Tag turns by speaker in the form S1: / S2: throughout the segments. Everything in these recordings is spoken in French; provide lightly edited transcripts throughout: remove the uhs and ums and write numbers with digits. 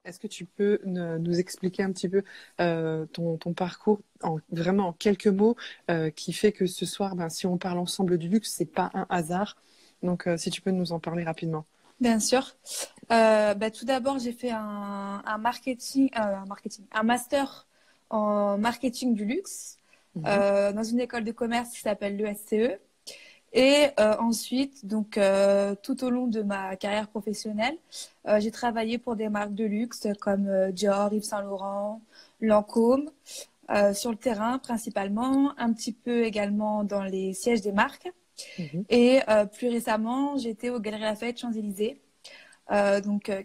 S1: Est-ce que tu peux nous expliquer un petit peu ton parcours vraiment en quelques mots qui fait que ce soir, ben, si on parle ensemble du luxe, c'est pas un hasard. Donc, si tu peux nous en parler rapidement.
S2: Bien sûr. Tout d'abord, j'ai fait un master en marketing du luxe
S1: Mhm.
S2: dans une école de commerce qui s'appelle l'ESCE. Et ensuite, donc tout au long de ma carrière professionnelle, j'ai travaillé pour des marques de luxe comme Dior, Yves Saint Laurent, Lancôme, sur le terrain principalement, un petit peu également dans les sièges des marques.
S1: Mhm.
S2: Et plus récemment, j'étais aux Galeries Lafayette Champs-Élysées,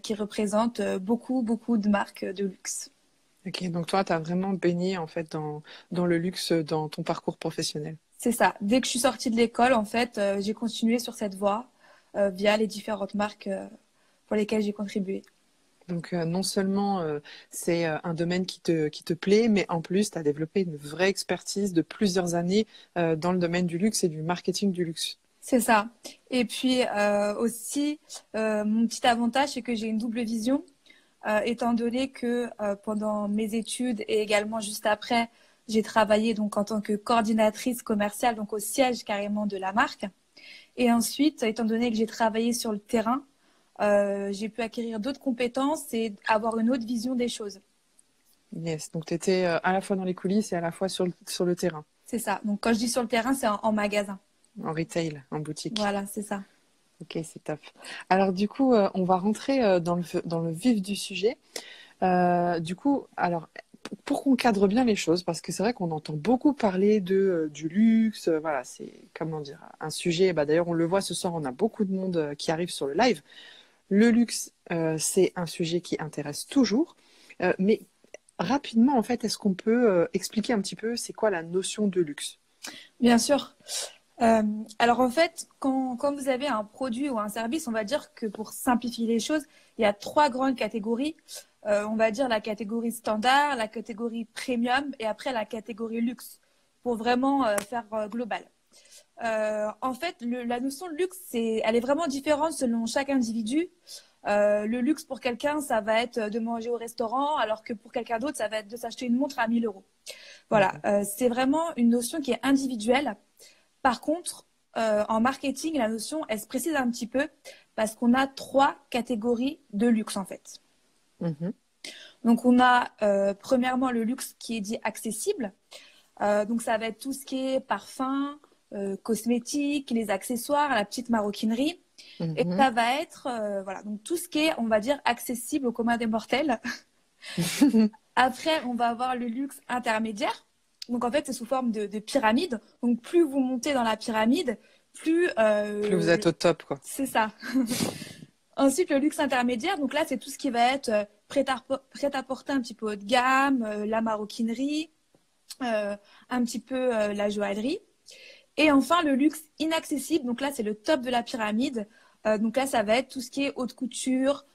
S2: qui représente beaucoup de marques de luxe.
S1: Ok, donc toi, tu as vraiment baigné en fait dans le luxe dans ton parcours professionnel.
S2: C'est ça. Dès que je suis sortie de l'école, en fait, j'ai continué sur cette voie via les différentes marques pour lesquelles j'ai contribué.
S1: Donc, non seulement c'est un domaine qui te plaît, mais en plus, tu as développé une vraie expertise de plusieurs années dans le domaine du luxe et du marketing du luxe.
S2: C'est ça. Et puis aussi, mon petit avantage, c'est que j'ai une double vision, étant donné que pendant mes études et également juste après, j'ai travaillé donc en tant que coordinatrice commerciale, donc au siège carrément de la marque. Et ensuite, étant donné que j'ai travaillé sur le terrain, j'ai pu acquérir d'autres compétences et avoir une autre vision des choses.
S1: Yes, donc tu étais à la fois dans les coulisses et à la fois sur le terrain,
S2: C'est ça. Donc quand je dis sur le terrain, c'est en magasin.
S1: en retail, en boutique.
S2: Voilà, c'est ça.
S1: Ok, c'est top. Alors du coup, on va rentrer dans le vif du sujet. Du coup, alors pour qu'on cadre bien les choses, parce que c'est vrai qu'on entend beaucoup parler du luxe, voilà, c'est comment dire, un sujet. Bah, d'ailleurs, on le voit ce soir, on a beaucoup de monde qui arrive sur le live. Le luxe, c'est un sujet qui intéresse toujours, mais rapidement, en fait, est-ce qu'on peut expliquer un petit peu c'est quoi la notion de luxe?
S2: Bien sûr. Euh, alors en fait, quand vous avez un produit ou un service, on va dire que pour simplifier les choses, il y a trois grandes catégories. On va dire la catégorie standard, la catégorie premium et après la catégorie luxe, pour vraiment faire global. En fait, la notion de luxe, elle est vraiment différente selon chaque individu. Le luxe pour quelqu'un, ça va être de manger au restaurant, alors que pour quelqu'un d'autre, ça va être de s'acheter une montre à 1 000 euros. Voilà,
S1: Mhm.
S2: c'est vraiment une notion qui est individuelle. Par contre, en marketing, la notion, elle se précise un petit peu parce qu'on a trois catégories de luxe en fait.
S1: Mhm.
S2: Donc on a premièrement le luxe qui est dit accessible. Donc ça va être tout ce qui est parfum, cosmétiques, les accessoires, la petite maroquinerie. Et
S1: Mhm.
S2: ça va être voilà, donc tout ce qui est, on va dire, accessible au commun des mortels. Après, on va avoir le luxe intermédiaire. Donc en fait, c'est sous forme de pyramide. Donc plus vous montez dans la pyramide, plus
S1: Plus vous êtes au top, quoi.
S2: c'est ça. Ensuite, le luxe intermédiaire. Donc là, c'est tout ce qui va être prêt-à-porter un petit peu haut de gamme, la maroquinerie, euh, un petit peu la joaillerie. Et enfin, le luxe inaccessible. Donc là, c'est le top de la pyramide. Donc là, ça va être tout ce qui est haute couture,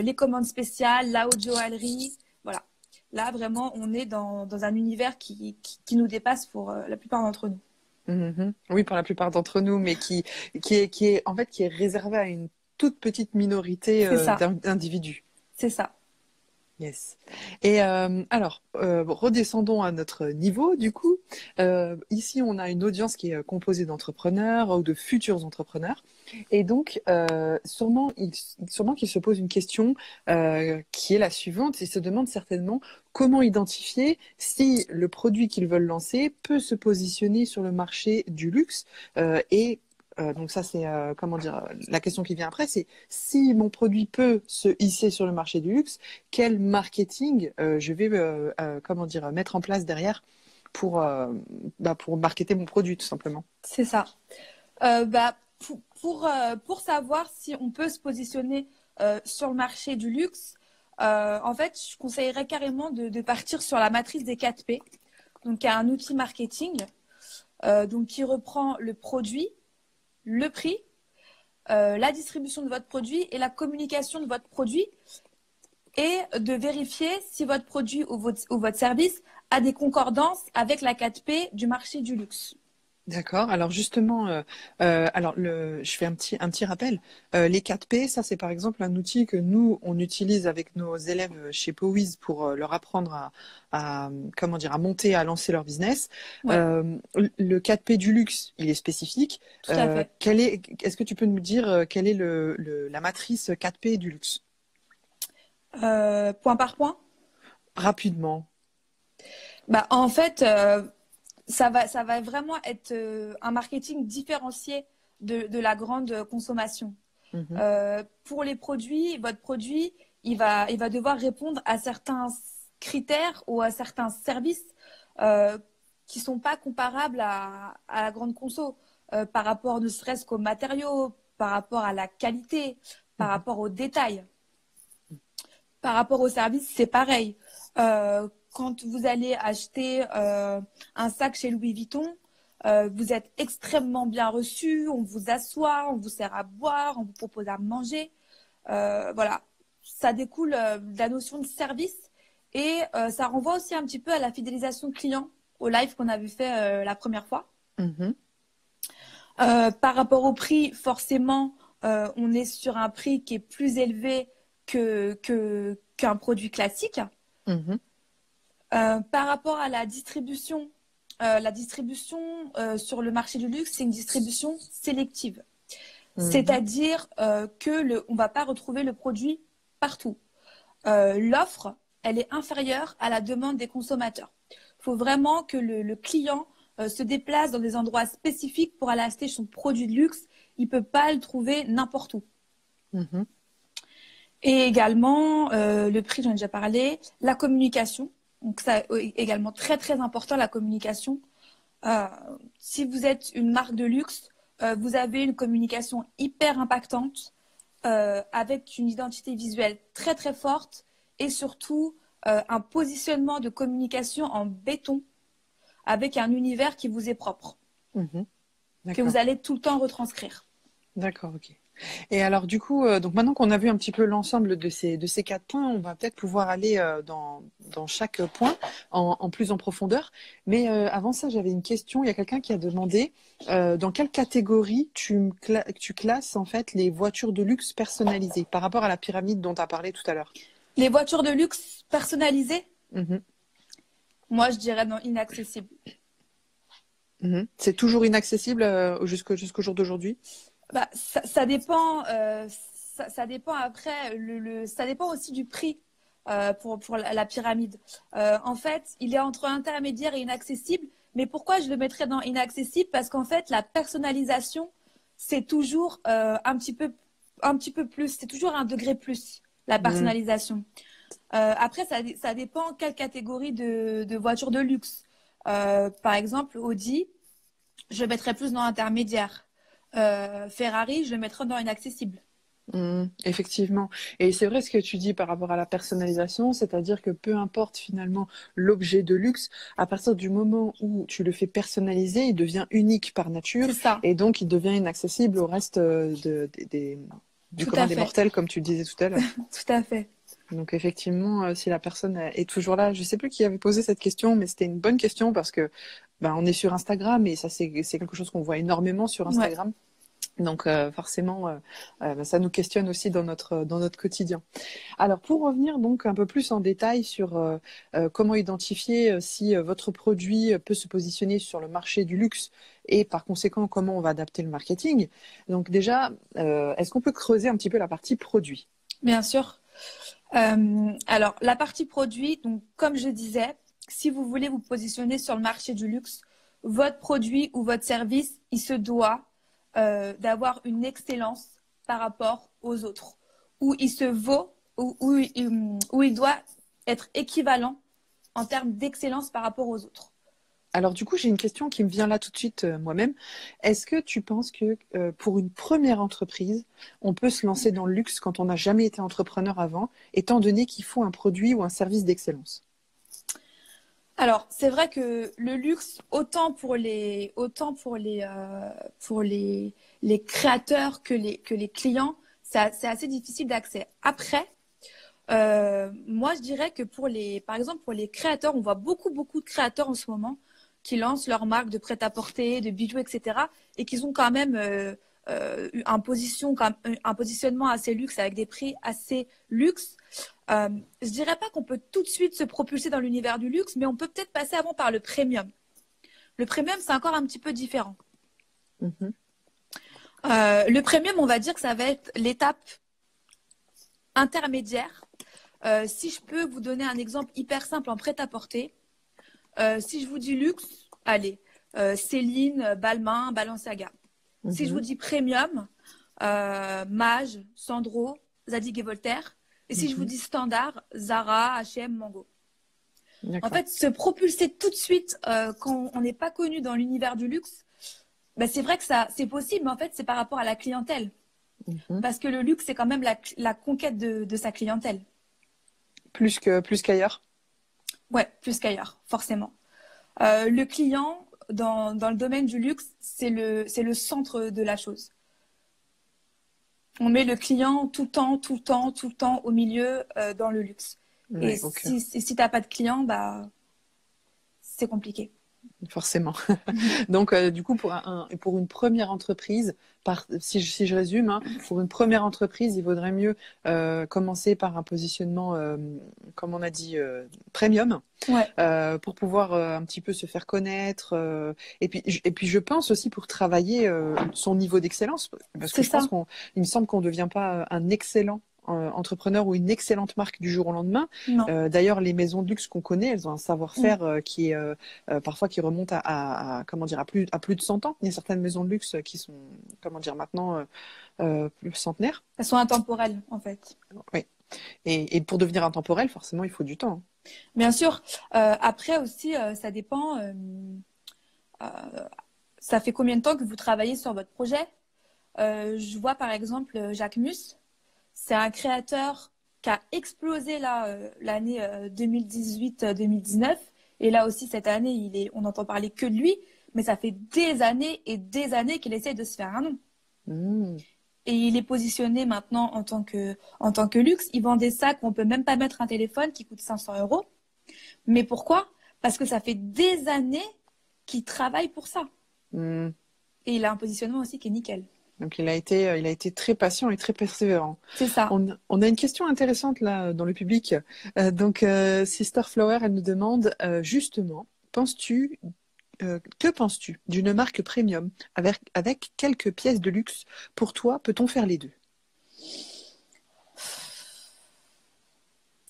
S2: les commandes spéciales, la haute joaillerie. Voilà. Là, vraiment, on est dans un univers qui nous dépasse pour la plupart d'entre nous.
S1: Mhm. Oui, pour la plupart d'entre nous, mais qui est, en fait, qui est réservé à une toute petite minorité
S2: C'est ça,
S1: d'individus.
S2: c'est ça.
S1: Yes. Et alors, redescendons à notre niveau, du coup. Ici, on a une audience qui est composée d'entrepreneurs ou de futurs entrepreneurs. Et donc, sûrement qu'ils se posent une question qui est la suivante. Ils se demandent certainement comment identifier si le produit qu'ils veulent lancer peut se positionner sur le marché du luxe et donc ça, c'est comment dire, la question qui vient après, c'est si mon produit peut se hisser sur le marché du luxe, quel marketing je vais comment dire mettre en place derrière pour pour marketer mon produit tout simplement.
S2: C'est ça. Pour savoir si on peut se positionner sur le marché du luxe, en fait, je conseillerais carrément de partir sur la matrice des 4 P. Donc, il y a un outil marketing donc, qui reprend le produit, le prix, la distribution de votre produit et la communication de votre produit et de vérifier si votre produit ou votre service a des concordances avec la 4P du marché du luxe.
S1: D'accord. Alors justement, je fais un petit rappel. Les 4P, ça c'est par exemple un outil que nous on utilise avec nos élèves chez Powiz pour leur apprendre comment dire, à monter, à lancer leur business.
S2: Ouais,
S1: Le 4P du luxe, il est spécifique.
S2: tout à fait.
S1: Est-ce que tu peux nous dire quelle est la matrice 4P du luxe?
S2: Point par point.
S1: Rapidement.
S2: Bah, en fait, ça va vraiment être un marketing différencié de la grande consommation.
S1: Mhm,
S2: Pour les produits, votre produit, il va devoir répondre à certains critères ou à certains services euh, qui sont pas comparables à la grande conso, par rapport ne serait-ce qu'aux matériaux, par rapport à la qualité, par
S1: mhm,
S2: rapport aux détails. Par rapport au service, c'est pareil. Quand vous allez acheter un sac chez Louis Vuitton, vous êtes extrêmement bien reçu, on vous assoit, on vous sert à boire, on vous propose à manger. Voilà, ça découle de la notion de service et ça renvoie aussi un petit peu à la fidélisation client au live qu'on avait fait la première fois.
S1: mhm,
S2: Par rapport au prix, forcément, on est sur un prix qui est plus élevé qu'un produit classique.
S1: mhm,
S2: Par rapport à la distribution sur le marché du luxe, c'est une distribution sélective.
S1: mhm,
S2: C'est-à-dire on ne va pas retrouver le produit partout. L'offre, elle est inférieure à la demande des consommateurs. Il faut vraiment que le client se déplace dans des endroits spécifiques pour aller acheter son produit de luxe. Il ne peut pas le trouver n'importe où.
S1: mhm.
S2: Et également, le prix, j'en ai déjà parlé, la communication. Donc ça, également très très important, la communication. Euh, si vous êtes une marque de luxe, vous avez une communication hyper impactante, avec une identité visuelle très très forte et surtout un positionnement de communication en béton avec un univers qui vous est propre,
S1: Mhm.
S2: que
S1: D'accord.
S2: vous allez tout le temps retranscrire.
S1: D'accord, ok. Et alors du coup, donc maintenant qu'on a vu un petit peu l'ensemble de ces quatre points, on va peut-être pouvoir aller dans chaque point en profondeur. Mais avant ça, j'avais une question. Il y a quelqu'un qui a demandé dans quelle catégorie tu classes en fait les voitures de luxe personnalisées par rapport à la pyramide dont tu as parlé tout à l'heure.
S2: Les voitures de luxe personnalisées,
S1: Mhm,
S2: moi je dirais non, inaccessible.
S1: mhm. C'est toujours inaccessible jusqu'au jour d'aujourd'hui?
S2: Bah, ça dépend, ça dépend après, ça dépend aussi du prix pour la pyramide. En fait, il est entre intermédiaire et inaccessible. Mais pourquoi je le mettrais dans inaccessible? Parce qu'en fait, la personnalisation, c'est toujours un petit peu plus, c'est toujours un degré plus, la
S1: Mhm,
S2: personnalisation. Après, ça dépend quelle catégorie de voiture de luxe. Par exemple, Audi, je le mettrais plus dans intermédiaire. Ferrari, je le mettrais dans inaccessible.
S1: effectivement. Et c'est vrai ce que tu dis par rapport à la personnalisation, c'est-à-dire que peu importe finalement l'objet de luxe, à partir du moment où tu le fais personnaliser, il devient unique par nature
S2: C'est ça,
S1: et donc il devient inaccessible au reste du
S2: tout
S1: commun
S2: à
S1: des
S2: fait,
S1: mortels, comme tu le disais tout à l'heure.
S2: tout à fait.
S1: Donc effectivement, si la personne est toujours là, je sais plus qui avait posé cette question, mais c'était une bonne question parce que ben, on est sur Instagram et ça c'est quelque chose qu'on voit énormément sur
S2: Ouais,
S1: Instagram. Donc forcément, ça nous questionne aussi dans notre quotidien. Alors pour revenir donc un peu plus en détail sur comment identifier si votre produit peut se positionner sur le marché du luxe et par conséquent comment on va adapter le marketing. Donc déjà, est-ce qu'on peut creuser un petit peu la partie produit?
S2: bien sûr. Alors, la partie produit, donc comme je disais, si vous voulez vous positionner sur le marché du luxe, votre produit ou votre service, il se doit d'avoir une excellence par rapport aux autres, où il se vaut, où il doit être équivalent en termes d'excellence par rapport aux autres.
S1: Alors du coup, j'ai une question qui me vient là tout de suite moi-même. Est-ce que tu penses que pour une première entreprise, on peut se lancer dans le luxe quand on n'a jamais été entrepreneur avant, étant donné qu'il faut un produit ou un service d'excellence?
S2: Alors, c'est vrai que le luxe, pour les créateurs que les clients, c'est assez difficile d'accès. Après, moi, je dirais que par exemple, pour les créateurs, on voit beaucoup de créateurs en ce moment qui lancent leur marque de prêt-à-porter, de bijoux, etc. et qui ont quand même un positionnement assez luxe avec des prix assez luxe. Je dirais pas qu'on peut tout de suite se propulser dans l'univers du luxe, mais on peut peut-être passer avant par le premium. Le premium, c'est encore un petit peu différent.
S1: Mhm.
S2: Le premium, on va dire que ça va être l'étape intermédiaire. Si je peux vous donner un exemple hyper simple en prêt-à-porter, si je vous dis luxe, allez, Céline, Balmain, Balenciaga. Si je vous dis premium, Maje, Sandro, Zadig et Voltaire. Et si je vous dis standard, Zara, H&M, Mango. En fait, se propulser tout de suite quand on n'est pas connu dans l'univers du luxe, bah, c'est vrai que ça, c'est possible, mais en fait, c'est par rapport à la clientèle. Parce que le luxe, c'est quand même la conquête de sa clientèle.
S1: Plus qu'ailleurs.
S2: Ouais, plus qu'ailleurs, forcément. Le client, dans le domaine du luxe, c'est le centre de la chose. On met le client tout le temps au milieu dans le luxe.
S1: Ouais,
S2: et si tu n'as pas de client, bah, c'est compliqué.
S1: Forcément. Donc, du coup, pour une première entreprise, si je résume, hein, pour une première entreprise, il vaudrait mieux commencer par un positionnement, comme on a dit, premium,
S2: Ouais.
S1: pour pouvoir un petit peu se faire connaître. Et puis, je pense aussi pour travailler son niveau d'excellence, parce que
S2: C'est
S1: je pense
S2: ça.
S1: il me semble qu'on ne devient pas un excellent entrepreneur ou une excellente marque du jour au lendemain.
S2: Non.
S1: D'ailleurs, les maisons de luxe qu'on connaît, elles ont un savoir-faire qui est parfois qui remonte comment dire, à plus de 100 ans. Il y a certaines maisons de luxe qui sont, comment dire, maintenant plus centenaires.
S2: Elles sont intemporelles, en fait.
S1: Oui. Et pour devenir intemporel, forcément, il faut du temps.
S2: Bien sûr. Après aussi, ça dépend. Ça fait combien de temps que vous travaillez sur votre projet? Je vois par exemple Jacques Mus. C'est un créateur qui a explosé là l'année 2018-2019. Et là aussi, cette année, on n'entend parler que de lui. Mais ça fait des années et des années qu'il essaye de se faire un nom.
S1: Mmh.
S2: Et il est positionné maintenant en tant que luxe. Il vend des sacs où on peut même pas mettre un téléphone qui coûte 500 euros. Mais pourquoi? Parce que ça fait des années qu'il travaille pour ça.
S1: Mmh.
S2: Et il a un positionnement aussi qui est nickel.
S1: Donc il a été très patient et très persévérant.
S2: C'est ça.
S1: On a une question intéressante là dans le public. Sister Flower, elle nous demande justement, que penses-tu d'une marque premium avec quelques pièces de luxe? Pour toi, peut-on faire les deux?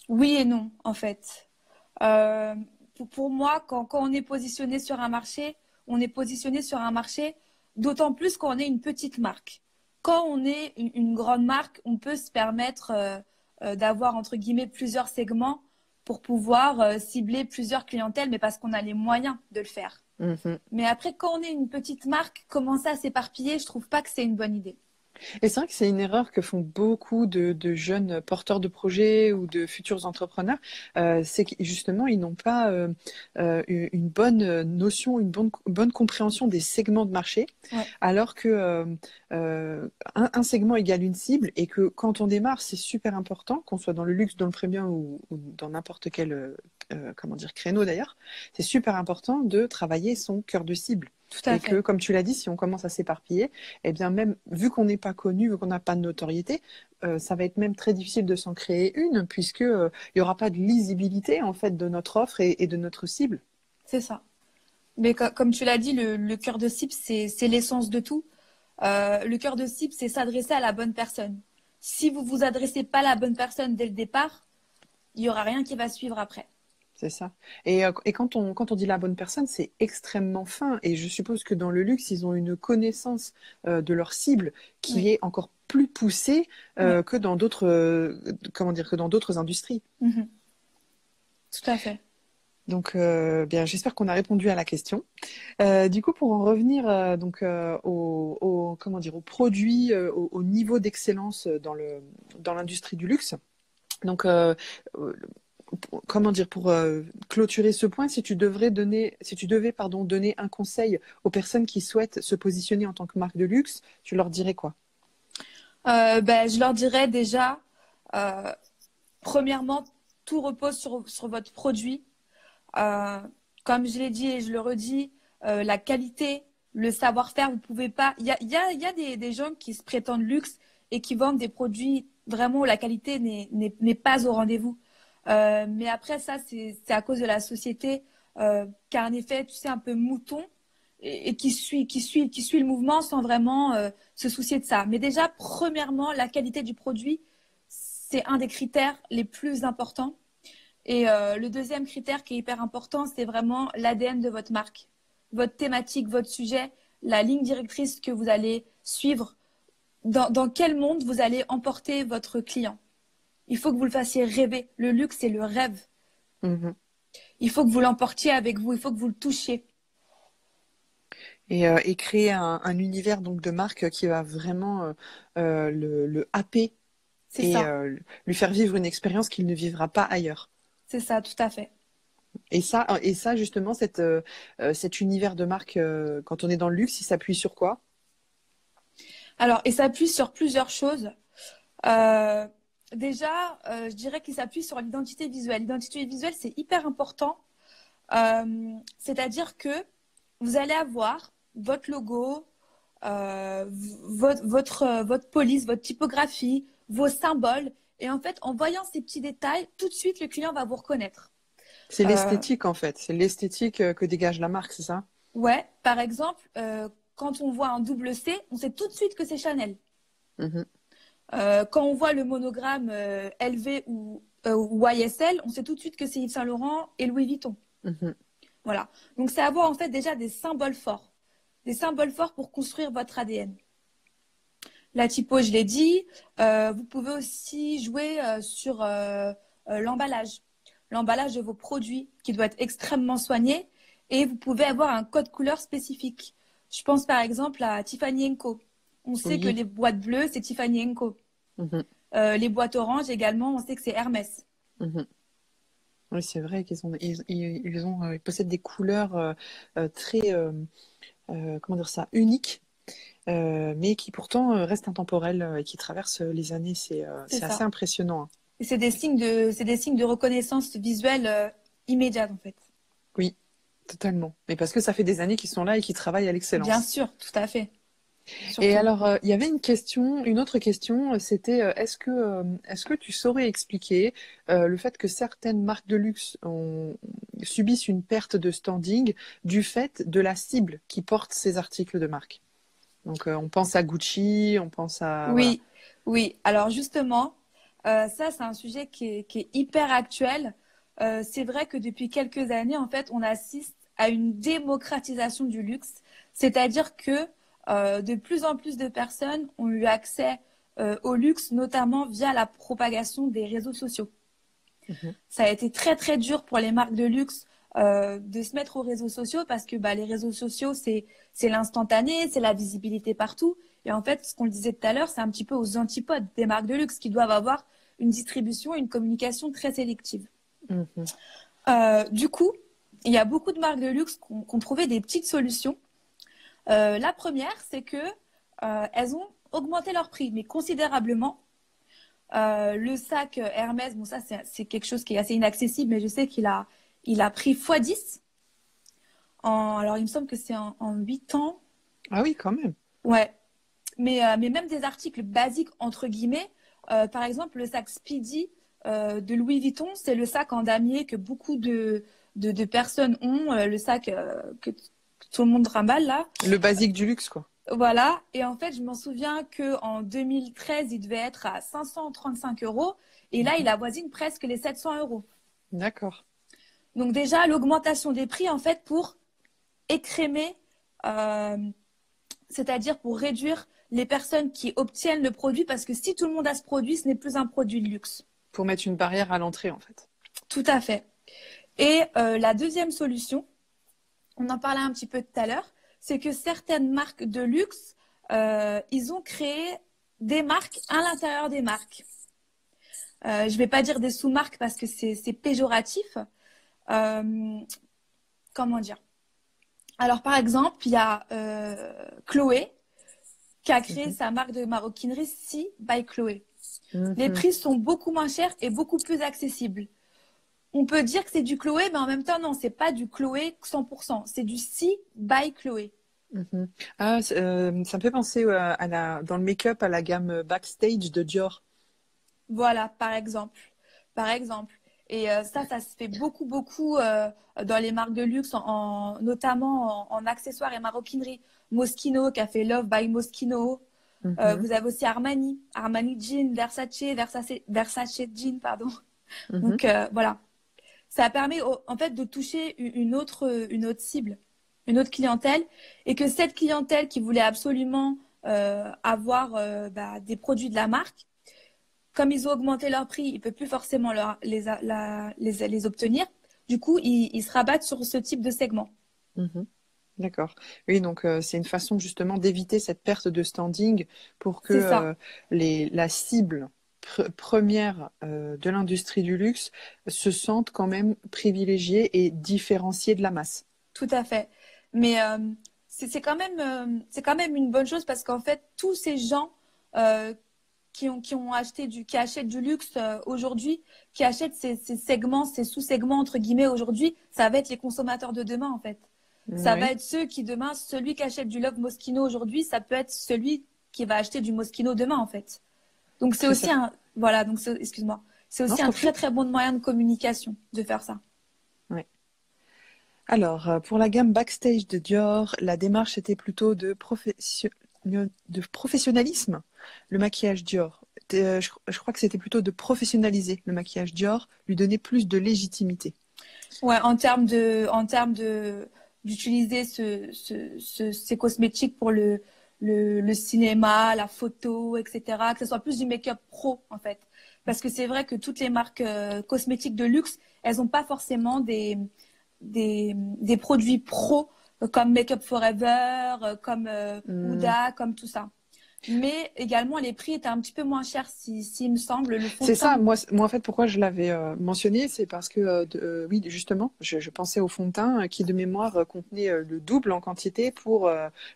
S2: Oui et non, en fait. Euh, pour moi, quand on est positionné sur un marché, on est positionné sur un marché, d'autant plus quand on est une petite marque. Quand on est une grande marque, on peut se permettre d'avoir, entre guillemets, plusieurs segments pour pouvoir cibler plusieurs clientèles, mais parce qu'on a les moyens de le faire.
S1: Mhm.
S2: Mais après, quand on est une petite marque, commencer à s'éparpiller, je trouve pas que c'est une bonne idée.
S1: Et c'est vrai que c'est une erreur que font beaucoup de jeunes porteurs de projets ou de futurs entrepreneurs. C'est que justement, ils n'ont pas une bonne notion, une bonne compréhension des segments de marché,
S2: Ouais.
S1: alors que un segment égale une cible et que quand on démarre, c'est super important, qu'on soit dans le luxe, dans le premium ou dans n'importe quel comment dire, créneau d'ailleurs, c'est super important de travailler son cœur de cible.
S2: Tout à
S1: Et
S2: fait.
S1: que, comme tu l'as dit, si on commence à s'éparpiller, eh bien même vu qu'on n'est pas connu, vu qu'on n'a pas de notoriété, ça va être même très difficile de s'en créer une, puisque il y aura pas de lisibilité en fait de notre offre et de notre cible.
S2: C'est ça. Mais comme tu l'as dit, le cœur de cible, c'est l'essence de tout. Le cœur de cible, c'est s'adresser à la bonne personne. Si vous vous adressez pas à la bonne personne dès le départ, il y aura rien qui va suivre après.
S1: C'est ça. Et quand on dit la bonne personne, c'est extrêmement fin. Et je suppose que dans le luxe, ils ont une connaissance de leur cible qui
S2: Oui.
S1: est encore plus poussée
S2: Ouais.
S1: que dans d'autres, comment dire, que dans d'autres industries.
S2: Mhm. Tout à fait.
S1: Donc, bien, j'espère qu'on a répondu à la question. Du coup, pour en revenir comment dire, aux produits, au niveau d'excellence dans l'industrie du luxe. Donc, comment dire, pour clôturer ce point, si tu devais donner un conseil aux personnes qui souhaitent se positionner en tant que marque de luxe, tu leur dirais quoi?
S2: Je leur dirais déjà, premièrement, tout repose sur votre produit. Comme je l'ai dit et je le redis, la qualité, le savoir-faire, vous pouvez pas. Il y a des gens qui se prétendent luxe et qui vendent des produits vraiment où la qualité n'est pas au rendez-vous. Mais après, ça, c'est à cause de la société qui a un effet, tu sais, un peu mouton et qui suit le mouvement sans vraiment se soucier de ça. Mais déjà, premièrement, la qualité du produit, c'est un des critères les plus importants. Et le deuxième critère qui est hyper important, c'est vraiment l'ADN de votre marque, votre thématique, votre sujet, la ligne directrice que vous allez suivre, dans quel monde vous allez emporter votre client. Il faut que vous le fassiez rêver. Le luxe, c'est le rêve.
S1: Mhm.
S2: Il faut que vous l'emportiez avec vous, il faut que vous le touchiez.
S1: Et créer un univers donc de marque qui va vraiment le happer
S2: C'est
S1: et
S2: ça,
S1: lui faire vivre une expérience qu'il ne vivra pas ailleurs.
S2: c'est ça, tout à fait.
S1: Et ça justement, cet univers de marque, quand on est dans le luxe, il s'appuie sur quoi?
S2: Alors, il s'appuie sur plusieurs choses. Euh, déjà, je dirais qu'il s'appuie sur l'identité visuelle. L'identité visuelle, c'est hyper important. C'est-à-dire que vous allez avoir votre logo, votre police, votre typographie, vos symboles. Et en fait, en voyant ces petits détails, tout de suite, le client va vous reconnaître.
S1: C'est
S2: Euh,
S1: l'esthétique en fait. C'est l'esthétique que dégage la marque, c'est ça?
S2: ouais, par exemple, quand on voit un double C, on sait tout de suite que c'est Chanel.
S1: Mhm,
S2: Quand on voit le monogramme LV ou YSL, on sait tout de suite que c'est Yves Saint Laurent et Louis Vuitton.
S1: mhm.
S2: Voilà. Donc, c'est avoir en fait déjà des symboles forts. Des symboles forts pour construire votre ADN. La typo, je l'ai dit. Vous pouvez aussi jouer sur l'emballage. L'emballage de vos produits qui doit être extrêmement soigné. Et vous pouvez avoir un code couleur spécifique. Je pense par exemple à Tiffany Co. On sait que
S1: Oui.
S2: les boîtes bleues, c'est Tiffany Co.
S1: Mhm,
S2: Les boîtes oranges également, on sait que c'est Hermès.
S1: mhm. Oui, c'est vrai ils possèdent des couleurs très, comment dire ça, uniques, mais qui pourtant restent intemporelles et qui traversent les années.
S2: C'est
S1: C'est assez
S2: ça.
S1: impressionnant, hein.
S2: Et c'est des signes de reconnaissance visuelle immédiate en fait.
S1: Oui, totalement. Mais parce que ça fait des années qu'ils sont là et qu'ils travaillent à
S2: Bien
S1: l'excellence.
S2: sûr, tout à fait.
S1: Et
S2: Surtout.
S1: alors, il y avait une autre question, c'était est-ce que tu saurais expliquer le fait que certaines marques de luxe subissent une perte de standing du fait de la cible qui porte ces articles de marque? Donc, on pense à Gucci, on pense à... Voilà.
S2: Oui, oui. Alors justement, ça c'est un sujet qui est hyper actuel. C'est vrai que depuis quelques années, en fait, on assiste à une démocratisation du luxe, c'est-à-dire que de plus en plus de personnes ont eu accès au luxe, notamment via la propagation des réseaux sociaux.
S1: Mhm,
S2: Ça a été très très dur pour les marques de luxe de se mettre aux réseaux sociaux parce que bah, les réseaux sociaux, c'est l'instantané, c'est la visibilité partout. Et en fait, ce qu'on le disait tout à l'heure, c'est un petit peu aux antipodes des marques de luxe qui doivent avoir une distribution et une communication très sélective.
S1: mhm.
S2: Du coup, il y a beaucoup de marques de luxe qui ont trouvé des petites solutions. La première, c'est que elles ont augmenté leur prix, mais considérablement. Le sac Hermès, bon ça c'est quelque chose qui est assez inaccessible, mais je sais il a pris x10. Alors il me semble que c'est en 8 ans.
S1: Ah oui, quand même.
S2: Ouais, mais même des articles basiques entre guillemets, par exemple le sac Speedy de Louis Vuitton, c'est le sac en damier que beaucoup de personnes ont, le sac que tout le monde trimballe là.
S1: Le basique du luxe, quoi.
S2: Voilà, et en fait, je m'en souviens qu'en 2013, il devait être à 535 euros, et là, il
S1: Mhm.
S2: avoisine presque les 700 euros.
S1: D'accord.
S2: Donc déjà, l'augmentation des prix, en fait, pour écrémer, euh, c'est-à-dire pour réduire les personnes qui obtiennent le produit, parce que si tout le monde a ce produit, ce n'est plus un produit de luxe.
S1: Pour mettre une barrière à l'entrée, en fait.
S2: Tout à fait. Et la deuxième solution, on en parlait un petit peu tout à l'heure, c'est que certaines marques de luxe, ils ont créé des marques à l'intérieur des marques. Je ne vais pas dire des sous-marques parce que c'est péjoratif. Euh, comment dire? Alors, par exemple, il y a Chloé qui a créé
S1: Mhm.
S2: sa marque de maroquinerie Si by Chloé. Les
S1: Mhm.
S2: prix sont beaucoup moins chers et beaucoup plus accessibles. On peut dire que c'est du Chloé, mais en même temps, non, c'est pas du Chloé 100%. C'est du Si by Chloé.
S1: Mhm. Ah, ça me fait penser dans le make-up à la gamme Backstage de Dior.
S2: Voilà, par exemple. Par exemple. Et ça se fait beaucoup, beaucoup dans les marques de luxe, notamment en accessoires et maroquinerie. Moschino qui a fait Love by Moschino.
S1: Mhm,
S2: Vous avez aussi Armani, Armani Jean, Versace Jean, pardon.
S1: mhm.
S2: Donc voilà, ça permet en fait de toucher une autre cible, une autre clientèle, et que cette clientèle qui voulait absolument avoir des produits de la marque, comme ils ont augmenté leur prix, ils ne peuvent plus forcément les obtenir. Du coup, ils se rabattent sur ce type de segment.
S1: Mhm. D'accord. Oui, donc c'est une façon justement d'éviter cette perte de standing pour que
S2: C'est ça,
S1: la cible première de l'industrie du luxe se sente quand même privilégiée et différenciée de la masse.
S2: tout à fait. Mais c'est quand même une bonne chose parce qu'en fait, tous ces gens euh, qui achètent du luxe aujourd'hui, qui achètent ces segments, ces sous-segments entre guillemets aujourd'hui, ça va être les consommateurs de demain en fait. Ça va
S1: Oui,
S2: être ceux qui demain, celui qui achète du Love Moschino aujourd'hui, ça peut être celui qui va acheter du Moschino demain en fait. Donc c'est
S1: tout à
S2: aussi
S1: fait.
S2: voilà, excuse-moi, c'est
S1: Non,
S2: aussi
S1: je
S2: un
S1: t'en
S2: très
S1: prie.
S2: très bon moyen de communication de faire ça.
S1: Ouais. Alors, pour la gamme Backstage de Dior, la démarche était plutôt de professionnalisme, le maquillage Dior. Je crois que c'était plutôt de professionnaliser le maquillage Dior, lui donner plus de légitimité.
S2: Ouais, en termes de d'utiliser ces cosmétiques pour le cinéma, la photo, etc. Que ce soit plus du make-up pro, en fait. Parce que c'est vrai que toutes les marques cosmétiques de luxe, elles n'ont pas forcément des produits pro comme Make Up Forever, comme
S1: Hmm.
S2: Huda, comme tout ça. Mais également, les prix étaient un petit peu moins chers, s'il me semble. Le fond de
S1: C'est ça,
S2: teint,
S1: moi en fait, pourquoi je l'avais mentionné, c'est parce que, oui, justement, je pensais au fond de teint qui, de mémoire, contenait le double en quantité pour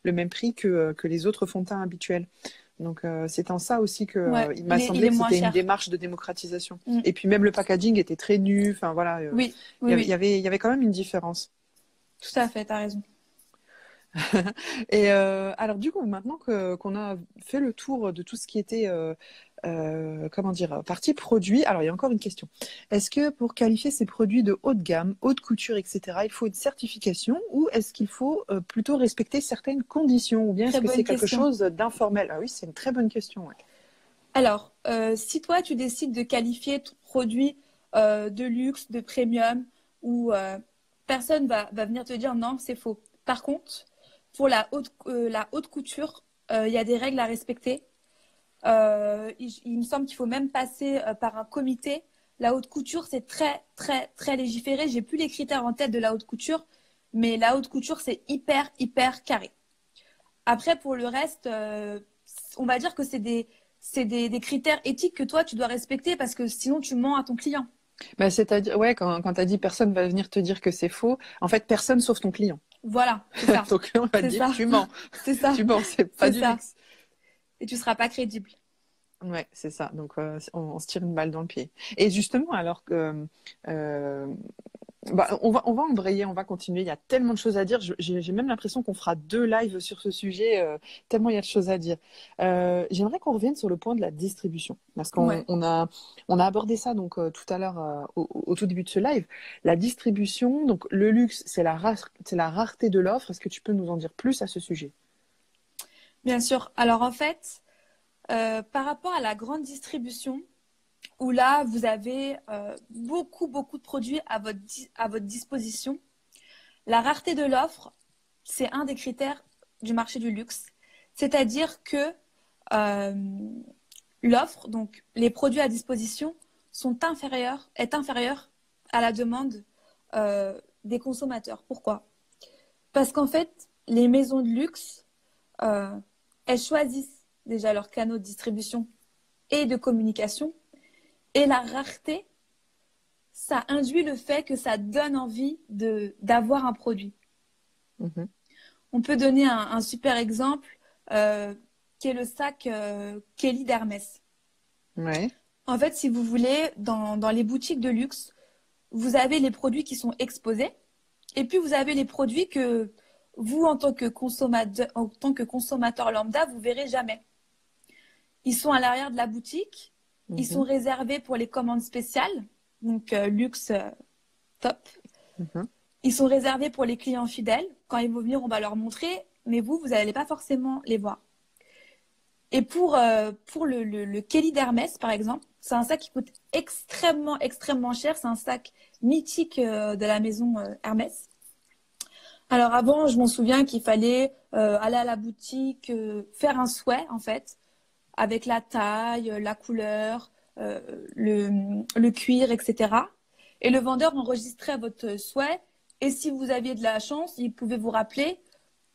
S1: le même prix que les autres fonds de teint habituels. Donc, c'est en ça aussi que,
S2: ouais,
S1: il m'a
S2: il
S1: semblé
S2: est
S1: que
S2: moins
S1: c'était une
S2: cher.
S1: démarche de démocratisation.
S2: Mm.
S1: Et puis, même le packaging était très nu. Enfin, voilà,
S2: Oui, oui, oui.
S1: il y avait quand même une différence.
S2: Tout à fait, t'as raison.
S1: Et alors du coup, maintenant qu'on a fait le tour de tout ce qui était, comment dire, partie produit, alors il y a encore une question. Est-ce que pour qualifier ces produits de haute gamme, haute couture, etc., il faut une certification ou est-ce qu'il faut plutôt respecter certaines conditions ou bien est-ce
S2: Très
S1: que c'est
S2: bonne
S1: quelque
S2: question.
S1: chose d'informel? Ah oui, c'est une très bonne question. Ouais.
S2: Alors, si toi, tu décides de qualifier ton produit de luxe, de premium, ou personne va venir te dire non, c'est faux. Par contre, pour la haute couture, il y a des règles à respecter. Il me semble qu'il faut même passer par un comité. La haute couture, c'est très, très, très légiféré. J'ai plus les critères en tête de la haute couture, mais la haute couture, c'est hyper, hyper carré. Après, pour le reste, on va dire que des critères éthiques que toi, tu dois respecter parce que sinon, tu mens à ton client.
S1: Bah, c'est-à-dire, ouais, quand tu as dit personne va venir te dire que c'est faux, en fait, personne sauf ton client.
S2: Voilà, c'est ça.
S1: Donc on va te
S2: C'est
S1: dire,
S2: ça.
S1: tu mens,
S2: C'est ça.
S1: tu mens, c'est pas
S2: C'est
S1: du
S2: ça.
S1: luxe.
S2: Et tu seras pas crédible.
S1: Ouais, c'est ça. Donc, on se tire une balle dans le pied. Et justement, alors que, on va embrayer, on va continuer. Il y a tellement de choses à dire. J'ai même l'impression qu'on fera 2 lives sur ce sujet, tellement il y a de choses à dire. J'aimerais qu'on revienne sur le point de la distribution, parce
S2: Ouais.
S1: on a abordé ça donc tout à l'heure au tout début de ce live. La distribution, donc le luxe, c'est la rareté de l'offre. Est-ce que tu peux nous en dire plus à ce sujet?
S2: Bien sûr. Alors en fait, par rapport à la grande distribution, où là, vous avez beaucoup, beaucoup de produits à votre disposition, la rareté de l'offre, c'est un des critères du marché du luxe. C'est-à-dire que euh, l'offre, donc les produits à disposition, est inférieure à la demande des consommateurs. Pourquoi? Parce qu'en fait, les maisons de luxe, euh, elles choisissent déjà leurs canaux de distribution et de communication. Et la rareté, ça induit le fait que ça donne envie d'avoir un produit.
S1: Mhm.
S2: On peut donner un super exemple euh, qui est le sac Kelly d'Hermès.
S1: Ouais.
S2: En fait, si vous voulez, dans les boutiques de luxe, vous avez les produits qui sont exposés, et puis vous avez les produits que vous, en tant que consommateur lambda, vous verrez jamais. Ils sont à l'arrière de la boutique, ils sont réservés pour les commandes spéciales, donc luxe top. Ils sont réservés pour les clients fidèles. Quand ils vont venir, on va leur montrer, mais vous n'allez pas forcément les voir. Et pour le Kelly d'Hermès, par exemple, c'est un sac qui coûte extrêmement, extrêmement cher. C'est un sac mythique de la maison Hermès. Alors avant, je m'en souviens qu'il fallait aller à la boutique, faire un souhait, en fait, avec la taille, la couleur, le cuir, etc. Et le vendeur enregistrait votre souhait. Et si vous aviez de la chance, il pouvait vous rappeler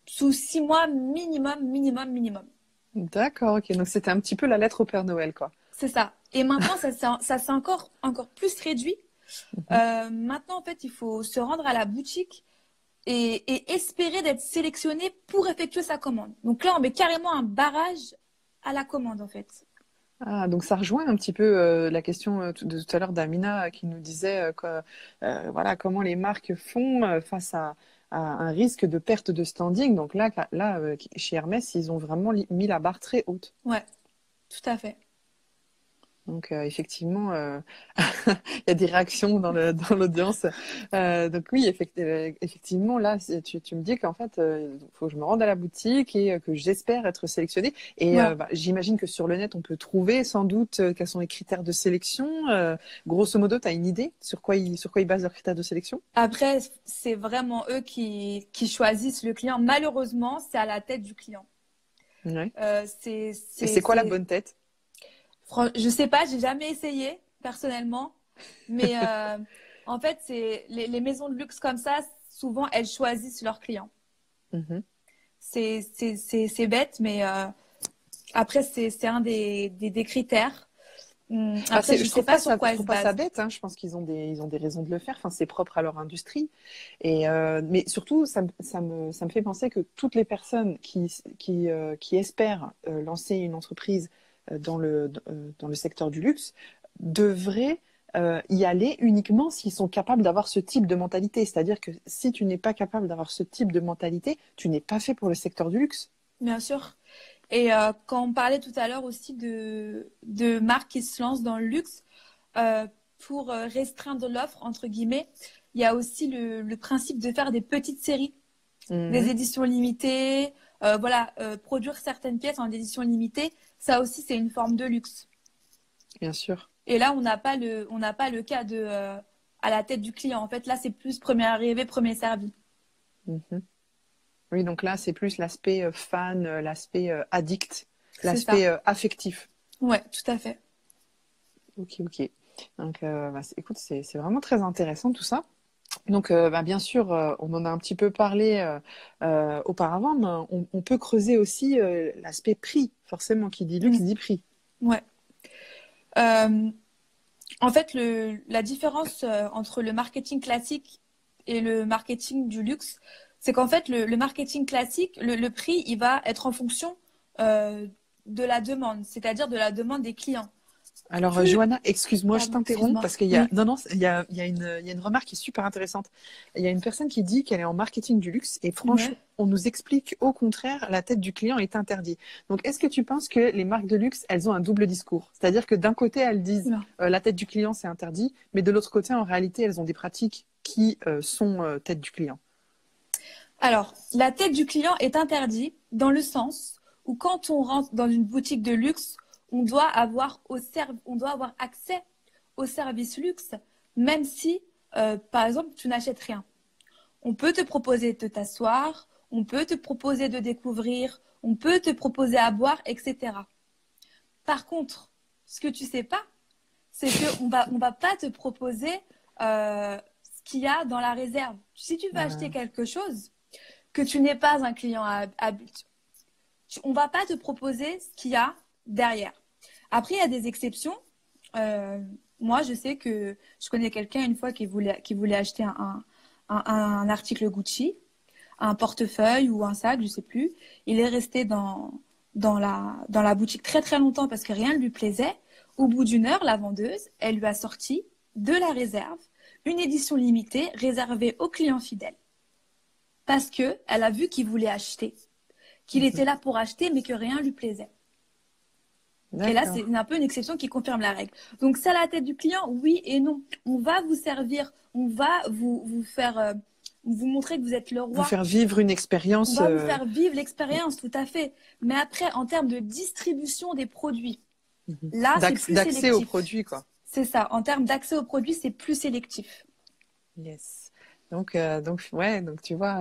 S2: sous 6 mois minimum.
S1: D'accord, ok. Donc c'était un petit peu la lettre au Père Noël, quoi.
S2: C'est ça. Et maintenant, ça s'est encore plus réduit. Maintenant, en fait, il faut se rendre à la boutique et espérer d'être sélectionné pour effectuer sa commande. Donc là, on met carrément un barrage à la commande, en fait.
S1: Ah, donc ça rejoint un petit peu la question de tout à l'heure d'Amina qui nous disait voilà, comment les marques font face à un risque de perte de standing. Donc là, chez Hermès, ils ont vraiment mis la barre très haute.
S2: Ouais, tout à fait.
S1: Donc effectivement, il y a des réactions dans l'audience. Donc oui, effectivement, là, tu me dis qu'en fait, il faut que je me rende à la boutique et que j'espère être sélectionnée. Et
S2: Ouais.
S1: j'imagine que sur le net, on peut trouver sans doute quels sont les critères de sélection. Grosso modo, tu as une idée sur quoi ils basent leurs critères de sélection?
S2: Après, c'est vraiment eux qui choisissent le client. Malheureusement, c'est à la tête du client.
S1: Ouais. Et c'est quoi la bonne tête?
S2: Je sais pas, j'ai jamais essayé personnellement, mais en fait, c'est les maisons de luxe comme ça, souvent elles choisissent leurs clients. C'est bête, mais après c'est un des critères. Après, je sais pas sur quoi elles se basent.
S1: Ça bête, hein. Je pense qu'ils ont des raisons de le faire. Enfin, c'est propre à leur industrie. Et mais surtout, ça me fait penser que toutes les personnes qui espèrent lancer une entreprise dans le secteur du luxe devraient y aller uniquement s'ils sont capables d'avoir ce type de mentalité. C'est-à-dire que si tu n'es pas capable d'avoir ce type de mentalité, tu n'es pas fait pour le secteur du luxe.
S2: Bien sûr. Et quand on parlait tout à l'heure aussi de marques qui se lancent dans le luxe, pour restreindre l'offre, entre guillemets, il y a aussi le principe de faire des petites séries, des éditions limitées, produire certaines pièces en édition limitée. Ça aussi, c'est une forme de luxe.
S1: Bien sûr.
S2: Et là, on n'a pas le cas de à la tête du client. En fait, là, c'est plus premier arrivé, premier servi.
S1: Oui, donc là, c'est plus l'aspect fan, l'aspect addict, l'aspect affectif.
S2: Ouais, tout à fait.
S1: Ok. Donc, écoute, c'est vraiment très intéressant tout ça. Donc, bien sûr, on en a un petit peu parlé auparavant, mais on peut creuser aussi l'aspect prix. Forcément, qui dit luxe dit prix.
S2: Ouais. En fait, la différence entre le marketing classique et le marketing du luxe, c'est qu'en fait, le marketing classique, le prix, il va être en fonction de la demande, c'est-à-dire de la demande des clients.
S1: Alors, Johanna, excuse-moi, je t'interromps parce qu'il y a, il y a une remarque qui est super intéressante. Il y a une personne qui dit qu'elle est en marketing du luxe et franchement, on nous explique au contraire, la tête du client est interdite. Donc, est-ce que tu penses que les marques de luxe, elles ont un double discours? C'est-à-dire que d'un côté, elles disent la tête du client, c'est interdit, mais de l'autre côté, en réalité, elles ont des pratiques qui sont tête du client.
S2: Alors, la tête du client est interdite dans le sens où quand on rentre dans une boutique de luxe, on doit avoir accès au service luxe, même si, par exemple, tu n'achètes rien. On peut te proposer de t'asseoir, on peut te proposer de découvrir, on peut te proposer à boire, etc. Par contre, ce que tu sais pas, c'est qu'on va pas te proposer ce qu'il y a dans la réserve. Si tu veux acheter quelque chose, que tu n'es pas un client à but, on va pas te proposer ce qu'il y a derrière. Après, il y a des exceptions. Moi, je sais que je connais quelqu'un une fois qui voulait acheter un article Gucci, un portefeuille ou un sac, je sais plus. Il est resté dans la boutique très très longtemps parce que rien ne lui plaisait. Au bout d'une heure, la vendeuse, elle lui a sorti de la réserve une édition limitée réservée aux clients fidèles. Parce qu'elle a vu qu'il voulait acheter, qu'il était là pour acheter, mais que rien lui plaisait. Et là, c'est un peu une exception qui confirme la règle. Donc, c'est à la tête du client, oui et non. On va vous servir, on va vous faire, vous montrer que vous êtes le roi.
S1: Vous faire vivre une expérience.
S2: On va vous faire vivre l'expérience, tout à fait. Mais après, en termes de distribution des produits, là, c'est plus sélectif.
S1: D'accès aux produits, quoi.
S2: C'est ça. En termes d'accès aux produits, c'est plus sélectif.
S1: Yes. Donc ouais, donc tu vois,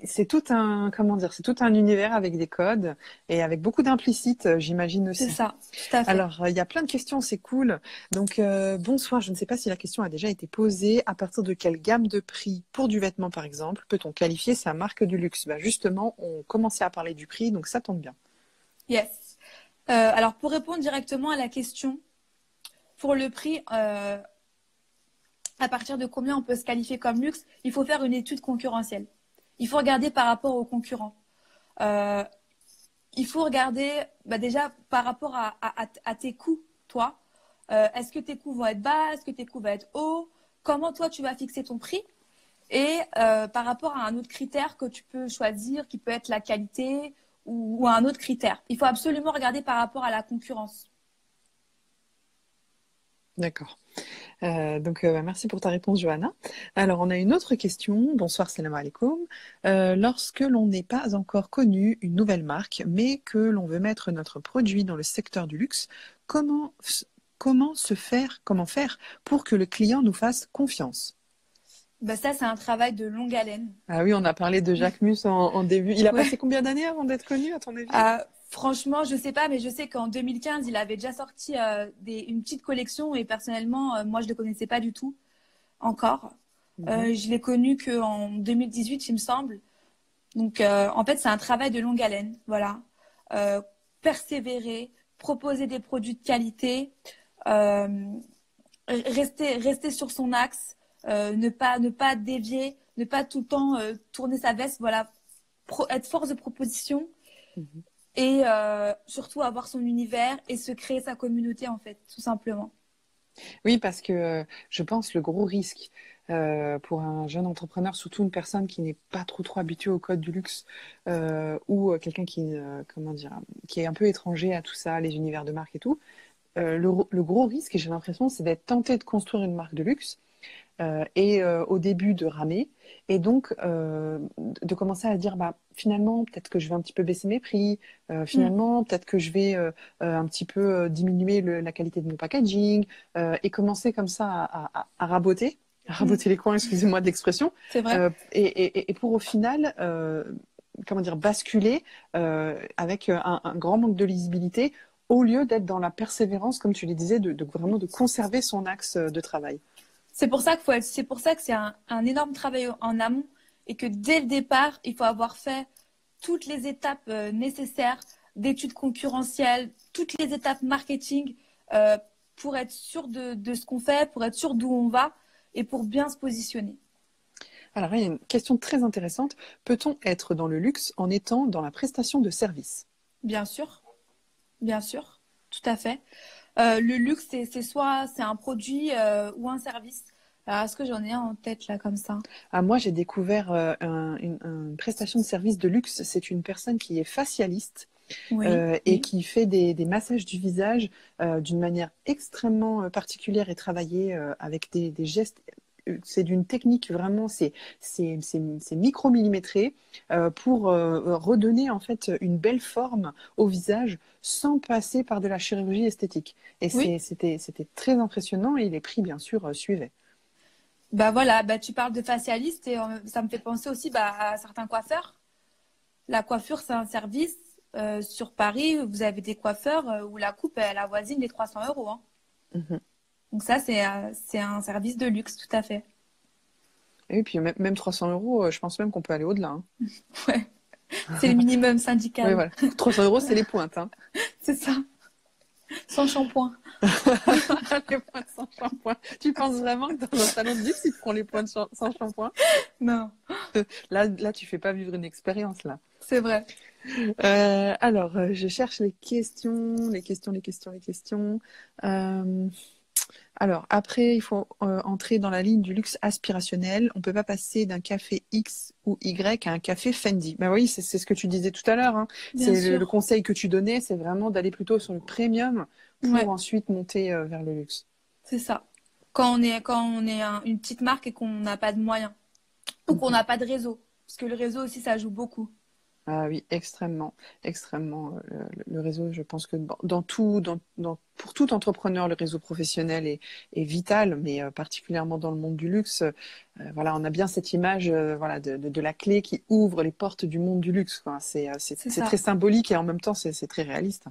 S1: c'est tout un, comment dire, c'est tout un univers avec des codes et avec beaucoup d'implicites, j'imagine aussi.
S2: C'est ça, tout à fait.
S1: Alors, il y a plein de questions, c'est cool. Donc, bonsoir, je ne sais pas si la question a déjà été posée. À partir de quelle gamme de prix, pour du vêtement par exemple, peut-on qualifier sa marque du luxe? Bah, justement, on commençait à parler du prix, donc ça tombe bien.
S2: Yes. Alors, pour répondre directement à la question, pour le prix, à partir de combien on peut se qualifier comme luxe, il faut faire une étude concurrentielle. Il faut regarder par rapport aux concurrents. Il faut regarder déjà par rapport à tes coûts, toi. Est-ce que tes coûts vont être bas? Est-ce que tes coûts vont être hauts? Comment toi, tu vas fixer ton prix? Et par rapport à un autre critère que tu peux choisir, qui peut être la qualité ou un autre critère. Il faut absolument regarder par rapport à la concurrence.
S1: D'accord. Merci pour ta réponse, Johanna. Alors, on a une autre question. Bonsoir, salam alaikum. Lorsque l'on n'est pas encore connu une nouvelle marque, mais que l'on veut mettre notre produit dans le secteur du luxe, comment faire pour que le client nous fasse confiance?
S2: Ça, c'est un travail de longue haleine.
S1: Ah oui, on a parlé de Jacques Mus en début. Il a passé combien d'années avant d'être connu, à ton avis?
S2: Franchement, je sais pas, mais je sais qu'en 2015, il avait déjà sorti une petite collection et personnellement, moi, je le connaissais pas du tout encore. Je l'ai connu qu'en 2018, il me semble. Donc, en fait, c'est un travail de longue haleine, voilà. Persévérer, proposer des produits de qualité, rester sur son axe, ne pas dévier, ne pas tout le temps tourner sa veste, voilà. Être force de proposition. Et surtout avoir son univers et se créer sa communauté, en fait, tout simplement.
S1: Oui, parce que je pense le gros risque pour un jeune entrepreneur, surtout une personne qui n'est pas trop habituée au code du luxe ou quelqu'un qui est un peu étranger à tout ça, les univers de marque et tout, le gros risque, j'ai l'impression, c'est d'être tenté de construire une marque de luxe et au début de ramer et donc de commencer à dire finalement peut-être que je vais un petit peu baisser mes prix, finalement peut-être que je vais un petit peu diminuer la qualité de mon packaging et commencer comme ça à raboter les coins, excusez-moi de l'expression.
S2: C'est vrai.
S1: Et pour au final basculer avec un grand manque de lisibilité au lieu d'être dans la persévérance, comme tu le disais, vraiment de conserver son axe de travail.
S2: C'est pour ça que c'est un énorme travail en amont et que dès le départ, il faut avoir fait toutes les étapes nécessaires d'études concurrentielles, toutes les étapes marketing pour être sûr de ce qu'on fait, pour être sûr d'où on va et pour bien se positionner.
S1: Alors, il y a une question très intéressante. Peut-on être dans le luxe en étant dans la prestation de service?
S2: Bien sûr, tout à fait. Le luxe, c'est un produit ou un service. Alors, est-ce que j'en ai un en tête là comme ça?
S1: Moi, j'ai découvert une prestation de service de luxe. C'est une personne qui est facialiste et qui fait des massages du visage d'une manière extrêmement particulière et travaillée avec des gestes. C'est d'une technique vraiment, c'est micro-millimétré pour redonner en fait une belle forme au visage sans passer par de la chirurgie esthétique. Et c'était très impressionnant et les prix bien sûr suivaient.
S2: Tu parles de facialiste et ça me fait penser aussi à certains coiffeurs. La coiffure, c'est un service. Sur Paris, vous avez des coiffeurs où la coupe, elle avoisine les 300 €. Hein. Donc ça, c'est un service de luxe, tout à fait.
S1: Et puis même 300 €, je pense même qu'on peut aller au-delà. Hein.
S2: Ouais, c'est le minimum syndical.
S1: Oui, voilà. 300 €, c'est les pointes. Hein.
S2: C'est ça. Sans shampoing.
S1: Les pointes sans shampoing. Tu penses vraiment que dans un salon de luxe, ils te font les pointes sans shampoing?
S2: Non.
S1: Là, tu fais pas vivre une expérience, là.
S2: C'est vrai.
S1: Alors, je cherche les questions. Alors, après, il faut entrer dans la ligne du luxe aspirationnel. On ne peut pas passer d'un café X ou Y à un café Fendi. Ben oui, c'est ce que tu disais tout à l'heure, hein.
S2: Bien
S1: C'est le
S2: sûr.
S1: conseil que tu donnais, c'est vraiment d'aller plutôt sur le premium pour
S2: Ouais,
S1: ensuite monter vers le luxe.
S2: c'est ça. Quand on est une petite marque et qu'on n'a pas de moyens ou qu'on
S1: Mhm.
S2: n'a pas de réseau. Parce que le réseau aussi, ça joue beaucoup.
S1: Ah oui, extrêmement, extrêmement. Le réseau, je pense que pour tout entrepreneur, le réseau professionnel est vital, mais particulièrement dans le monde du luxe. Voilà, on a bien cette image, voilà, de la clé qui ouvre les portes du monde du luxe, quoi.
S2: C'est
S1: C'est très
S2: ça.
S1: symbolique et en même temps, c'est très réaliste.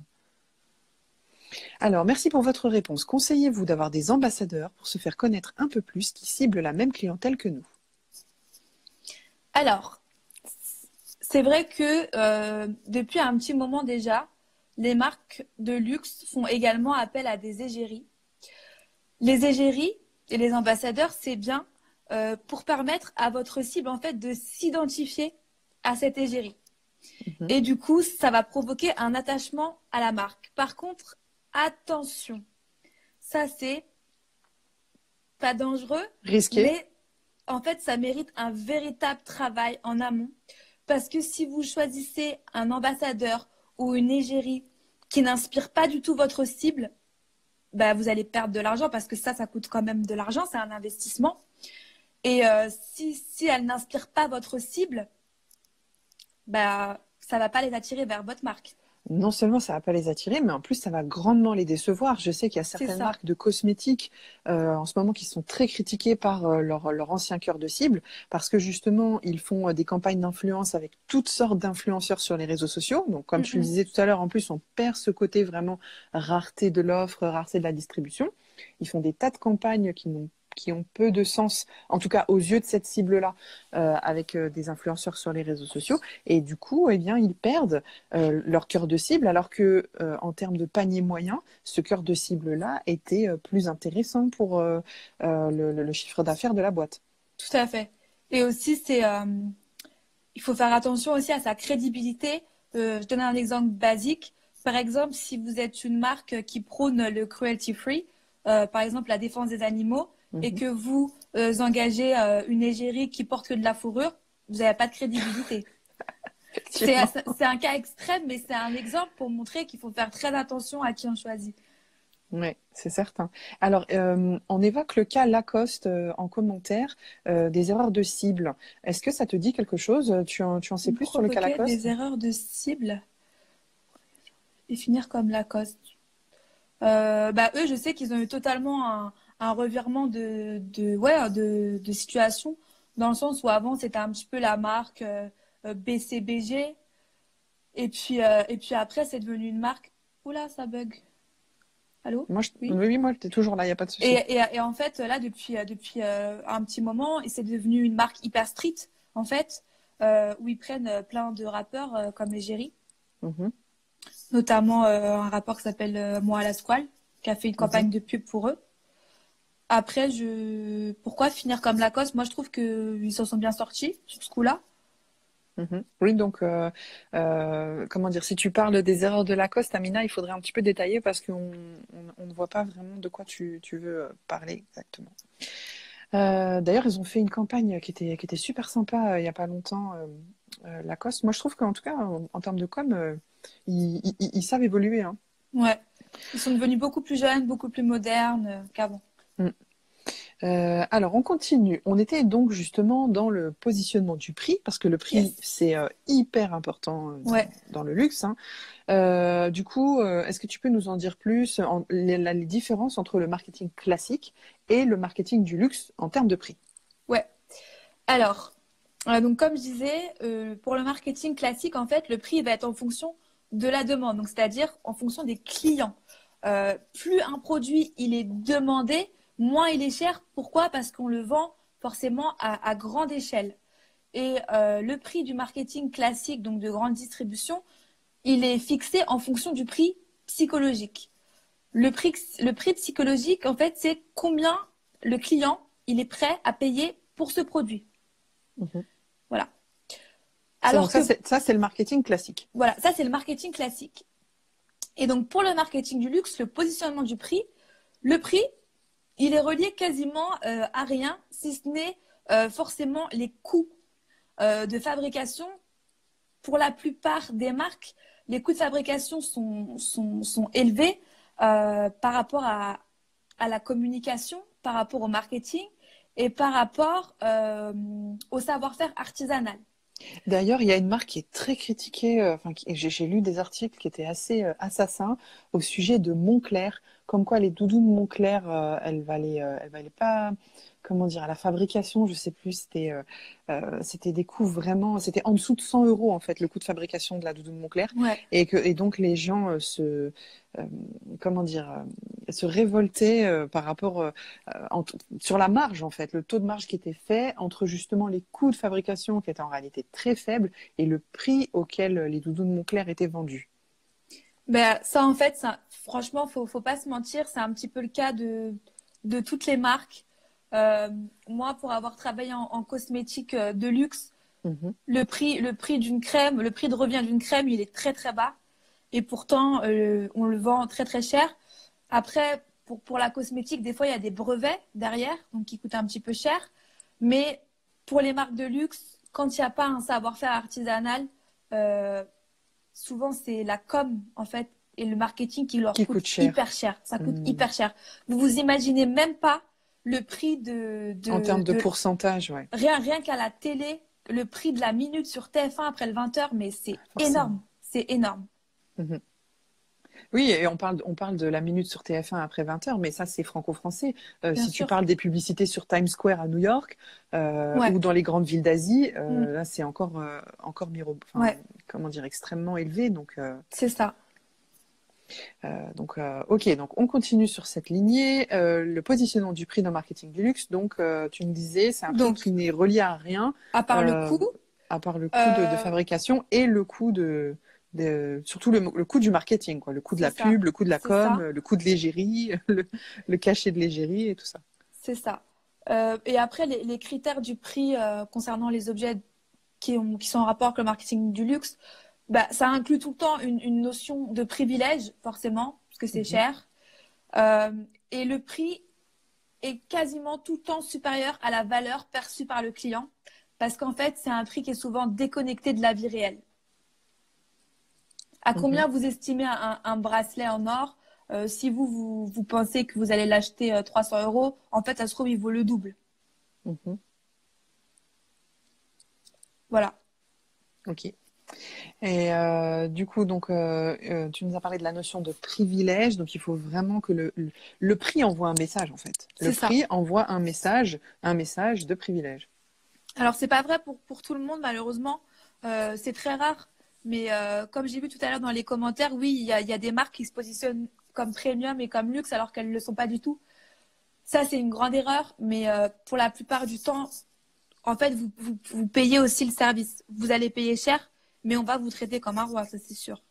S1: Alors, merci pour votre réponse. Conseillez-vous d'avoir des ambassadeurs pour se faire connaître un peu plus qui ciblent la même clientèle que nous?
S2: Alors, c'est vrai que depuis un petit moment déjà, les marques de luxe font également appel à des égéries. Les égéries et les ambassadeurs, c'est bien pour permettre à votre cible en fait de s'identifier à cette égérie.
S1: Mhm.
S2: Et du coup, ça va provoquer un attachement à la marque. Par contre, attention, ça c'est pas dangereux,
S1: Risqué?
S2: mais en fait, ça mérite un véritable travail en amont. Parce que si vous choisissez un ambassadeur ou une égérie qui n'inspire pas du tout votre cible, bah, vous allez perdre de l'argent parce que ça coûte quand même de l'argent, c'est un investissement. Et si elle n'inspire pas votre cible, bah, ça va pas les attirer vers votre marque.
S1: Non seulement ça va pas les attirer, mais en plus ça va grandement les décevoir. Je sais qu'il y a
S2: C'est
S1: certaines
S2: ça.
S1: marques de cosmétiques en ce moment qui sont très critiquées par leur ancien cœur de cible parce que justement ils font des campagnes d'influence avec toutes sortes d'influenceurs sur les réseaux sociaux. Donc comme
S2: Mm
S1: tu le
S2: -mm.
S1: disais tout à l'heure, en plus on perd ce côté vraiment rareté de l'offre, rareté de la distribution. Ils font des tas de campagnes qui ont peu de sens, en tout cas aux yeux de cette cible-là, avec des influenceurs sur les réseaux sociaux. Et du coup, eh bien, ils perdent leur cœur de cible, alors que en termes de panier moyen, ce cœur de cible-là était plus intéressant pour le chiffre d'affaires de la boîte.
S2: Tout à fait. Et aussi, il faut faire attention aussi à sa crédibilité. Je donne un exemple basique. Par exemple, si vous êtes une marque qui prône le cruelty free, par exemple la défense des animaux, et
S1: Mhm.
S2: que vous engagez une égérie qui porte que de la fourrure, vous n'avez pas de crédibilité. C'est
S1: Effectivement.
S2: c'est un cas extrême, mais c'est un exemple pour montrer qu'il faut faire très attention à qui on choisit.
S1: Oui, c'est certain. Alors, on évoque le cas Lacoste en commentaire des erreurs de cible. Est-ce que ça te dit quelque chose? Tu en sais plus sur le cas
S2: Provoquer
S1: Lacoste?
S2: des erreurs de cible et finir comme Lacoste. Bah, eux, je sais qu'ils ont eu totalement un revirement ouais, de situation, dans le sens où avant, c'était un petit peu la marque BCBG, et puis après, c'est devenu une marque. Oula, ça bug. Allô?
S1: Moi, oui,
S2: Oui?
S1: oui, moi, t'es toujours là, il n'y a pas de souci.
S2: Et en fait, là, depuis un petit moment, c'est devenu une marque hyper street, en fait, où ils prennent plein de rappeurs comme Égérie,
S1: Mhm,
S2: notamment un rappeur qui s'appelle Moi à la Squale, qui a fait une
S1: mhm.
S2: campagne de pub pour eux. Après, pourquoi finir comme Lacoste? Moi, je trouve qu'ils s'en sont bien sortis sur ce coup-là.
S1: Mhm. Oui, donc, comment dire, si tu parles des erreurs de Lacoste, Amina, il faudrait un petit peu détailler parce qu'on ne voit pas vraiment de quoi tu veux parler exactement. D'ailleurs, ils ont fait une campagne qui était super sympa il n'y a pas longtemps, Lacoste. Moi, je trouve qu'en tout cas, en termes de com, ils savent évoluer, hein.
S2: Ouais. Ils sont devenus beaucoup plus jeunes, beaucoup plus modernes qu'avant.
S1: Mm. Alors, on continue. On était donc justement dans le positionnement du prix, parce que le prix,
S2: Yes.
S1: c'est hyper important
S2: Ouais.
S1: dans le luxe, hein. Du coup, est-ce que tu peux nous en dire plus, les différences entre le marketing classique et le marketing du luxe en termes de prix?
S2: Ouais. Alors, donc comme je disais, pour le marketing classique, en fait, le prix va être en fonction de la demande, donc c'est-à-dire en fonction des clients. Plus un produit il est demandé, moins il est cher. Pourquoi? Parce qu'on le vend forcément à grande échelle. Et le prix du marketing classique, donc de grande distribution, il est fixé en fonction du prix psychologique. Le prix psychologique, en fait, c'est combien le client il est prêt à payer pour ce produit.
S1: Mhm.
S2: Voilà.
S1: Donc
S2: Alors que,
S1: ça, c'est le marketing classique.
S2: voilà, ça c'est le marketing classique. Et donc pour le marketing du luxe, le positionnement du prix, le prix, il est relié quasiment à rien, si ce n'est forcément les coûts de fabrication. Pour la plupart des marques, les coûts de fabrication sont élevés par rapport à la communication, par rapport au marketing et par rapport au savoir-faire artisanal.
S1: D'ailleurs, il y a une marque qui est très critiquée. Enfin, j'ai lu des articles qui étaient assez assassins au sujet de Moncler, comme quoi les doudous de Moncler, elles valaient pas, comment dire, à la fabrication, je sais plus, c'était des coûts vraiment, c'était en dessous de 100 euros en fait le coût de fabrication de la doudou de Moncler,
S2: Ouais.
S1: et donc les gens comment dire, se révoltaient par rapport sur la marge en fait, le taux de marge qui était fait entre justement les coûts de fabrication qui étaient en réalité très faibles et le prix auquel les doudous de Moncler étaient vendus.
S2: Ben, ça, en fait, franchement, faut pas se mentir, c'est un petit peu le cas de toutes les marques. Moi, pour avoir travaillé en cosmétique de luxe,
S1: Mhm.
S2: le prix d'une crème, le prix de revient d'une crème, il est très très bas. Et pourtant, on le vend très très cher. Après, pour la cosmétique, des fois, il y a des brevets derrière, donc qui coûtent un petit peu cher. Mais pour les marques de luxe, quand il n'y a pas un savoir-faire artisanal, euh, souvent c'est la com en fait et le marketing qui leur
S1: Qui
S2: coûte
S1: coûte cher.
S2: hyper cher. Ça coûte
S1: Mhm.
S2: hyper cher. Vous vous imaginez même pas le prix
S1: En termes de pourcentage, ouais,
S2: rien qu'à la télé, le prix de la minute sur TF1 après le 20h, mais c'est
S1: forcément.
S2: énorme. C'est énorme.
S1: Mhm. Oui, et on parle de la minute sur TF1 après 20 heures, mais ça, c'est franco-français.
S2: Bien
S1: Si tu
S2: sûr.
S1: parles des publicités sur Times Square à New York
S2: Ouais.
S1: ou dans les grandes villes d'Asie,
S2: Mm.
S1: là, c'est encore enfin,
S2: Ouais.
S1: comment dire, extrêmement élevé.
S2: C'est ça.
S1: Ok, donc on continue sur cette lignée. Le positionnement du prix dans le marketing du luxe, donc tu me disais, c'est un prix
S2: Donc,
S1: qui n'est relié à rien,
S2: à part le
S1: euh,
S2: coût,
S1: à part le coût de
S2: euh,
S1: fabrication et le coût surtout le coût du marketing, quoi, le coût de
S2: c'est
S1: la
S2: ça.
S1: pub, le coût de la
S2: C'est
S1: com,
S2: ça.
S1: le coût de l'égérie, le cachet de l'égérie et tout ça.
S2: C'est ça. Et après, les critères du prix concernant les objets qui sont en rapport avec le marketing du luxe, bah, ça inclut tout le temps une notion de privilège, forcément, parce que c'est
S1: Mhm.
S2: cher. Euh, et le prix est quasiment tout le temps supérieur à la valeur perçue par le client, parce qu'en fait, c'est un prix qui est souvent déconnecté de la vie réelle. À
S1: Mhm.
S2: combien vous estimez un bracelet en or si vous pensez que vous allez l'acheter 300 euros, en fait, ça se trouve, il vaut le double.
S1: Mhm.
S2: Voilà.
S1: Ok. Et du coup, tu nous as parlé de la notion de privilège. Donc, il faut vraiment que le prix envoie un message, en fait. Le
S2: C'est ça.
S1: prix envoie un message de privilège.
S2: Alors, c'est pas vrai pour tout le monde, malheureusement. C'est très rare. Mais comme j'ai vu tout à l'heure dans les commentaires, oui, il y a des marques qui se positionnent comme premium et comme luxe alors qu'elles ne le sont pas du tout. Ça, c'est une grande erreur. Mais pour la plupart du temps, en fait, vous payez aussi le service. Vous allez payer cher, mais on va vous traiter comme un roi, ça c'est sûr.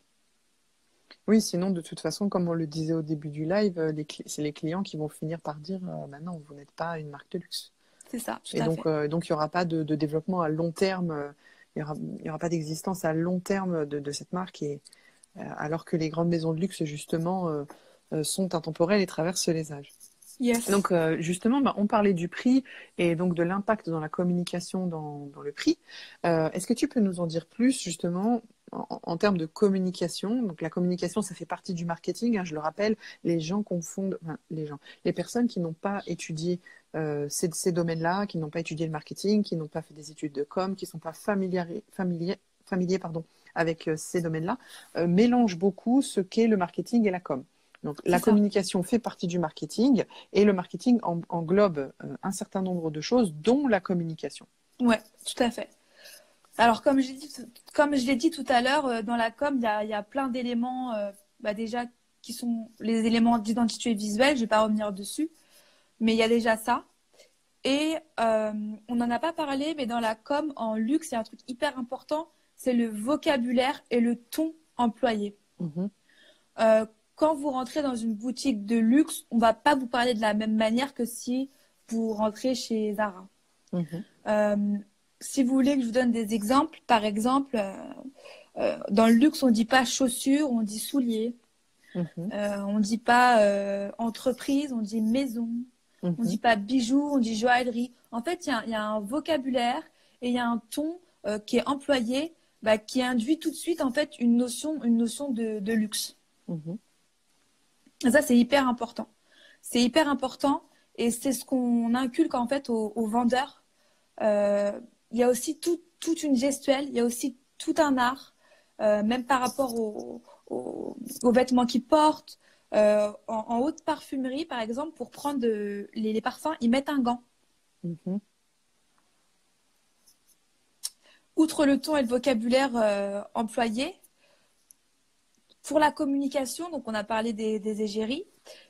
S1: Oui, sinon, de toute façon, comme on le disait au début du live, c'est les clients qui vont finir par dire bah non, vous n'êtes pas une marque de luxe.
S2: C'est ça,
S1: Et
S2: tout à fait.
S1: donc il n'y aura pas de développement à long terme, il y aura pas d'existence à long terme de cette marque, alors que les grandes maisons de luxe, justement, sont intemporelles et traversent les âges.
S2: Yes.
S1: Donc justement, bah, on parlait du prix et donc de l'impact dans la communication dans le prix. Est-ce que tu peux nous en dire plus justement en termes de communication? Donc la communication, ça fait partie du marketing, hein, je le rappelle. Les gens confondent, enfin, les personnes qui n'ont pas étudié ces domaines-là, qui n'ont pas étudié le marketing, qui n'ont pas fait des études de com, qui ne sont pas familiers, pardon, avec ces domaines-là, mélangent beaucoup ce qu'est le marketing et la com. Donc
S2: C'est
S1: la
S2: ça.
S1: communication fait partie du marketing et le marketing englobe un certain nombre de choses, dont la communication.
S2: Ouais, tout à fait. Alors, comme je l'ai dit tout à l'heure, dans la com, il y a plein d'éléments, bah, déjà, qui sont les éléments d'identité visuelle. Je vais pas revenir dessus, mais il y a déjà ça. Et on n'en a pas parlé, mais dans la com, en luxe, il y a un truc hyper important, c'est le vocabulaire et le ton employé.
S1: Mhm,
S2: Euh, Quand vous rentrez dans une boutique de luxe, on va pas vous parler de la même manière que si vous rentrez chez Zara.
S1: mhm,
S2: Euh, Si vous voulez que je vous donne des exemples, par exemple, dans le luxe, on dit pas chaussures, on dit souliers.
S1: mhm.
S2: On dit pas entreprise, on dit maison. On dit
S1: Mhm.
S2: pas bijoux, on dit joaillerie. En fait, il y a un vocabulaire et il y a un ton qui est employé, bah, qui induit tout de suite en fait une notion de luxe.
S1: Mhm.
S2: Et ça, c'est hyper important. C'est hyper important et c'est ce qu'on inculque en fait aux vendeurs. Euh, il y a aussi toute une gestuelle, il y a aussi tout un art, même par rapport aux vêtements qu'ils portent. En haute parfumerie, par exemple, pour prendre les parfums, ils mettent un gant.
S1: Mhm.
S2: Outre le ton et le vocabulaire employés, pour la communication, donc on a parlé des égéries,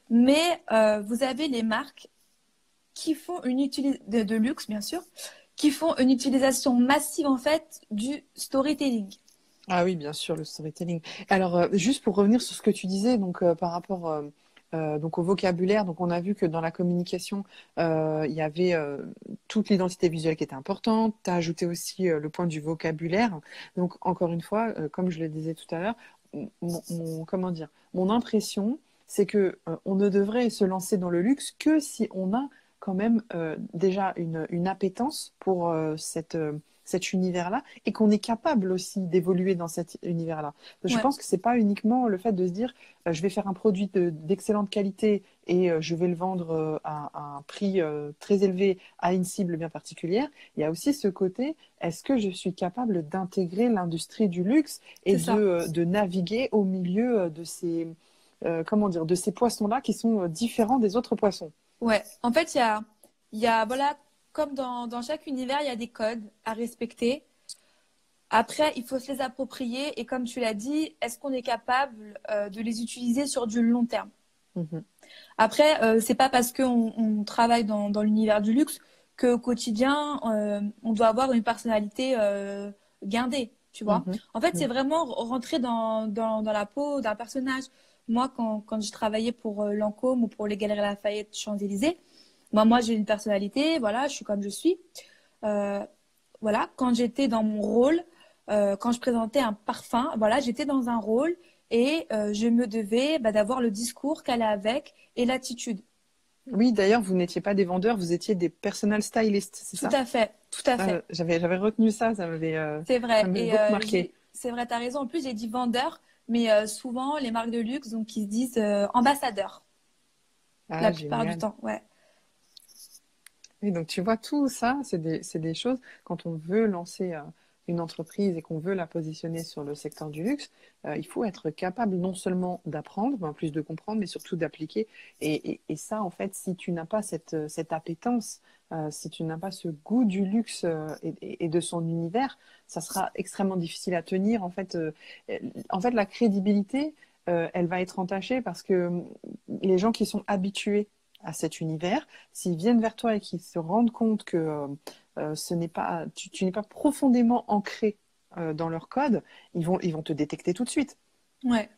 S2: mais vous avez les marques qui font de luxe, bien sûr, qui font une utilisation massive en fait du storytelling.
S1: Ah oui, bien sûr, le storytelling. Alors, juste pour revenir sur ce que tu disais, donc par rapport donc au vocabulaire, donc on a vu que dans la communication, il y avait toute l'identité visuelle qui était importante. Tu as ajouté aussi le point du vocabulaire. Donc, encore une fois, comme je le disais tout à l'heure, comment dire, mon impression, c'est que on ne devrait se lancer dans le luxe que si on a quand même déjà une appétence pour cet univers-là et qu'on est capable aussi d'évoluer dans cet univers-là. Je
S2: Ouais,
S1: pense que c'est pas uniquement le fait de se dire je vais faire un produit d'excellente qualité et je vais le vendre à un prix très élevé à une cible bien particulière. Il y a aussi ce côté, est-ce que je suis capable d'intégrer l'industrie du luxe et
S2: c'est ça.
S1: de naviguer au milieu de ces, comment dire, de ces poissons-là qui sont différents des autres poissons.
S2: Ouais. En fait, voilà, comme dans chaque univers, il y a des codes à respecter. Après, il faut se les approprier et comme tu l'as dit, est-ce qu'on est capable de les utiliser sur du long terme?
S1: Mhm,
S2: Après, c'est pas parce qu'on travaille dans l'univers du luxe qu'au quotidien, on doit avoir une personnalité guindée, tu vois.
S1: mhm,
S2: En fait, c'est
S1: mhm,
S2: vraiment rentrer dans la peau d'un personnage. Moi, quand je travaillais pour Lancôme ou pour les Galeries Lafayette Champs-Élysées, moi, j'ai une personnalité, voilà, je suis comme je suis. Euh, voilà, quand j'étais dans mon rôle, quand je présentais un parfum, voilà, j'étais dans un rôle et je me devais bah, d'avoir le discours qu'elle a avec et l'attitude.
S1: oui, d'ailleurs, vous n'étiez pas des vendeurs, vous étiez des personal stylists, c'est
S2: Tout
S1: ça?
S2: à fait, tout à fait.
S1: J'avais retenu ça,
S2: C'est
S1: ça
S2: vrai.
S1: m'avait
S2: Et
S1: beaucoup marqué.
S2: c'est vrai, tu as raison. En plus, j'ai dit vendeur, mais souvent, les marques de luxe, donc, ils se disent ambassadeurs,
S1: Ah,
S2: la plupart du
S1: génial.
S2: temps. Ouais,
S1: Oui, donc tu vois, tout ça, c'est des choses, quand on veut lancer une entreprise et qu'on veut la positionner sur le secteur du luxe, il faut être capable non seulement d'apprendre, mais en plus de comprendre, mais surtout d'appliquer. Et ça, en fait, si tu n'as pas cette appétence, si tu n'as pas ce goût du luxe et de son univers, ça sera extrêmement difficile à tenir. En fait, la crédibilité, elle va être entachée parce que les gens qui sont habitués à cet univers, s'ils viennent vers toi et qu'ils se rendent compte que ce n'est pas, tu n'es pas profondément ancré dans leur code, ils vont te détecter tout de suite.
S2: ouais.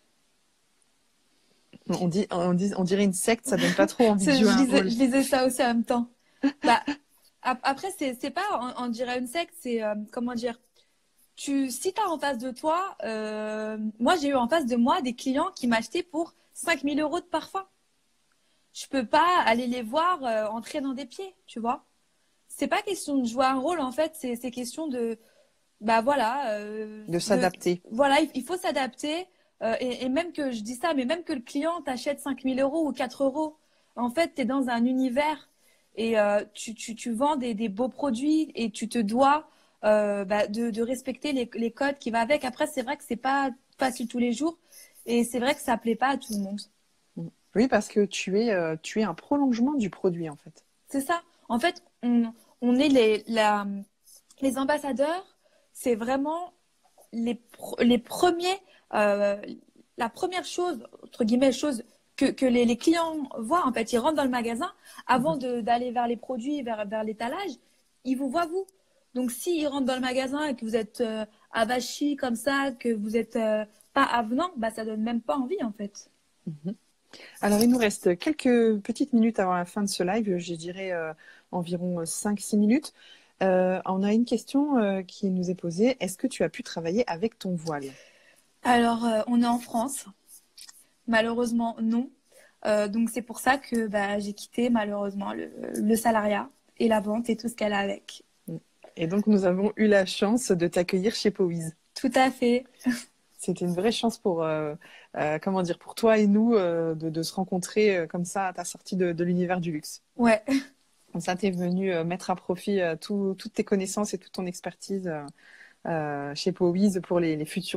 S1: On dirait une secte, ça donne pas trop envie de jouer un rôle.
S2: Je lisais ça aussi en même temps. Bah, après, c'est pas, on dirait une secte, c'est, comment dire, si tu as en face de toi, moi, j'ai eu en face de moi des clients qui m'achetaient pour 5 000 € de parfum. Je peux pas aller les voir entrer dans des pieds, tu vois. C'est pas question de jouer un rôle, en fait, c'est question de, bah voilà,
S1: De s'adapter.
S2: voilà, il faut s'adapter. Et même que je dis ça, mais même que le client t'achète 5 000 € ou 4 €, en fait, tu es dans un univers et tu vends des beaux produits et tu te dois bah, de respecter les codes qui vont avec. Après, c'est vrai que c'est pas facile tous les jours et c'est vrai que ça plaît pas à tout le monde.
S1: Oui, parce que tu es un prolongement du produit, en fait.
S2: C'est ça. En fait, on est les ambassadeurs, c'est vraiment les premiers, euh, la première chose, entre guillemets, chose que les clients voient. En fait, ils rentrent dans le magasin, avant
S1: Mhm.
S2: d'aller vers les produits, vers l'étalage, ils vous voient vous. Donc, s'ils rentrent dans le magasin et que vous êtes avachi comme ça, que vous n'êtes pas avenant, bah, ça donne même pas envie, en fait.
S1: Mhm. Alors, il nous reste quelques petites minutes avant la fin de ce live, je dirais environ 5 6 minutes. On a une question qui nous est posée. Est-ce que tu as pu travailler avec ton voile?
S2: Alors, on est en France. Malheureusement, non. Donc c'est pour ça que j'ai quitté malheureusement le salariat et la vente et tout ce qu'elle a avec.
S1: Et donc, nous avons eu la chance de t'accueillir chez Powiz.
S2: Tout à fait.
S1: C'était une vraie chance pour, pour toi et nous de se rencontrer comme ça à ta sortie de l'univers du luxe.
S2: Ouais.
S1: Comme ça, tu es venu mettre à profit toutes tes connaissances et toute ton expertise chez Powiz pour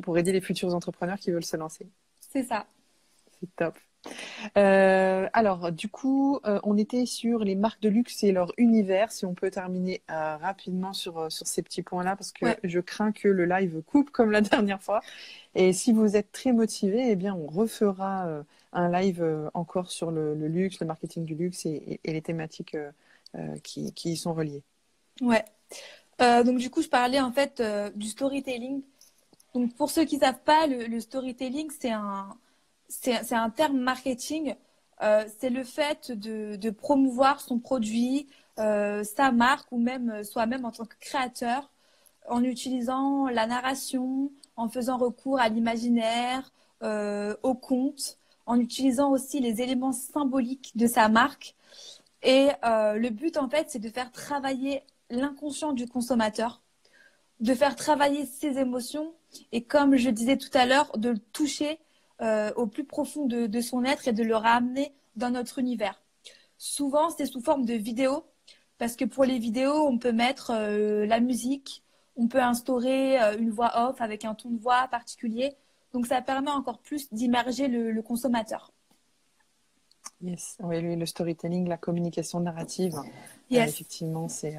S1: pour aider les futurs entrepreneurs qui veulent se lancer.
S2: C'est ça.
S1: C'est top. Alors, du coup, on était sur les marques de luxe et leur univers. Si on peut terminer rapidement sur ces petits points-là, parce que je crains que le live coupe comme la dernière fois. Et si vous êtes très motivé, eh bien, on refera un live encore sur le luxe, le marketing du luxe et les thématiques qui y sont reliées.
S2: Ouais. Donc, du coup, je parlais en fait du storytelling. Donc, pour ceux qui ne savent pas, le storytelling, c'est un terme marketing. C'est le fait de promouvoir son produit, sa marque ou même soi-même en tant que créateur en utilisant la narration, en faisant recours à l'imaginaire, au conte, en utilisant aussi les éléments symboliques de sa marque. Et le but, en fait, c'est de faire travailler l'inconscient du consommateur, de faire travailler ses émotions et, comme je disais tout à l'heure, de le toucher au plus profond de son être et de le ramener dans notre univers. Souvent, c'est sous forme de vidéos, parce que pour les vidéos, on peut mettre la musique, on peut instaurer une voix off avec un ton de voix particulier. Donc, ça permet encore plus d'immerger le consommateur.
S1: Yes, oui, le storytelling, la communication narrative,
S2: Yes.
S1: effectivement, c'est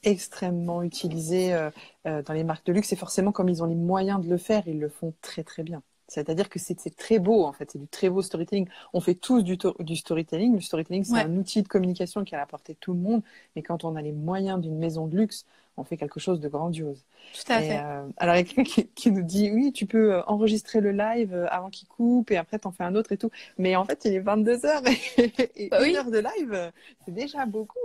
S1: extrêmement utilisé dans les marques de luxe et forcément, comme ils ont les moyens de le faire, ils le font très très bien. C'est-à-dire que c'est très beau, en fait, c'est du très beau storytelling. On fait tous du storytelling. Le storytelling, c'est un outil de communication qui est à la portée de tout le monde, mais quand on a les moyens d'une maison de luxe, on fait quelque chose de grandiose.
S2: Tout à fait.
S1: Alors, il y a quelqu'un qui nous dit, oui, tu peux enregistrer le live avant qu'il coupe et après, t'en fais un autre et tout. Mais en fait, il est 22h et une heure de live, c'est déjà beaucoup.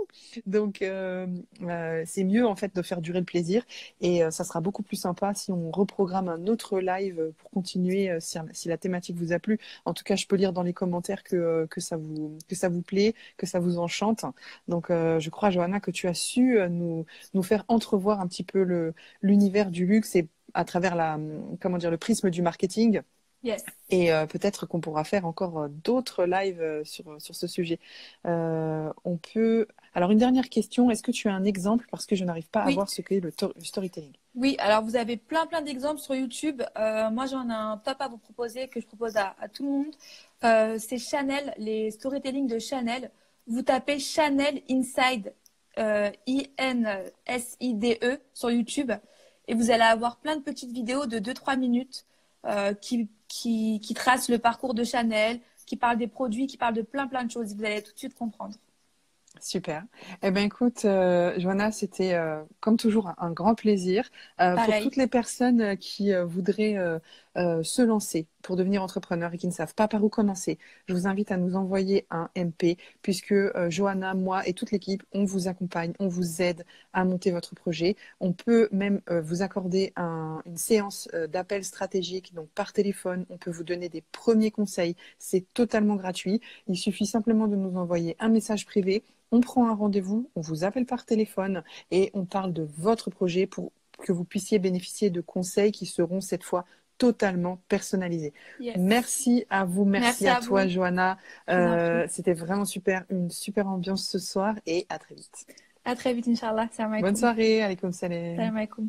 S1: Donc, c'est mieux, en fait, de faire durer le plaisir. Et ça sera beaucoup plus sympa si on reprogramme un autre live pour continuer, si la thématique vous a plu. En tout cas, je peux lire dans les commentaires que ça vous plaît, que ça vous enchante. Donc, je crois, Johanna, que tu as su nous faire entrevoir un petit peu l'univers du luxe et à travers le prisme du marketing.
S2: Yes.
S1: Et peut-être qu'on pourra faire encore d'autres lives sur ce sujet. On peut... Alors, une dernière question. Est-ce que tu as un exemple, parce que je n'arrive pas à voir ce qu'est le storytelling?
S2: Oui, alors vous avez plein d'exemples sur YouTube. Moi, j'en ai un top à vous proposer que je propose à tout le monde. C'est Chanel, les storytelling de Chanel. Vous tapez Chanel Inside, INSIDE sur YouTube et vous allez avoir plein de petites vidéos de 2-3 minutes qui tracent le parcours de Chanel, qui parlent des produits, qui parlent de plein de choses. Vous allez tout de suite comprendre.
S1: Super. Eh bien, écoute, Johanna, c'était comme toujours un grand plaisir. Pour toutes les personnes qui voudraient se lancer pour devenir entrepreneur et qui ne savent pas par où commencer, je vous invite à nous envoyer un MP puisque Johanna, moi et toute l'équipe, on vous accompagne, on vous aide à monter votre projet. On peut même vous accorder une séance d'appel stratégique, donc par téléphone. On peut vous donner des premiers conseils. C'est totalement gratuit. Il suffit simplement de nous envoyer un message privé. On prend un rendez-vous, on vous appelle par téléphone et on parle de votre projet pour que vous puissiez bénéficier de conseils qui seront cette fois totalement personnalisés.
S2: Yes.
S1: Merci à vous, merci à toi,
S2: vous.
S1: Johanna. C'était vraiment une super ambiance ce soir et à très vite.
S2: À très vite, Inch'Allah. Salam alaikum.
S1: Bonne soirée, alaikum salam.
S2: Salam alaikum.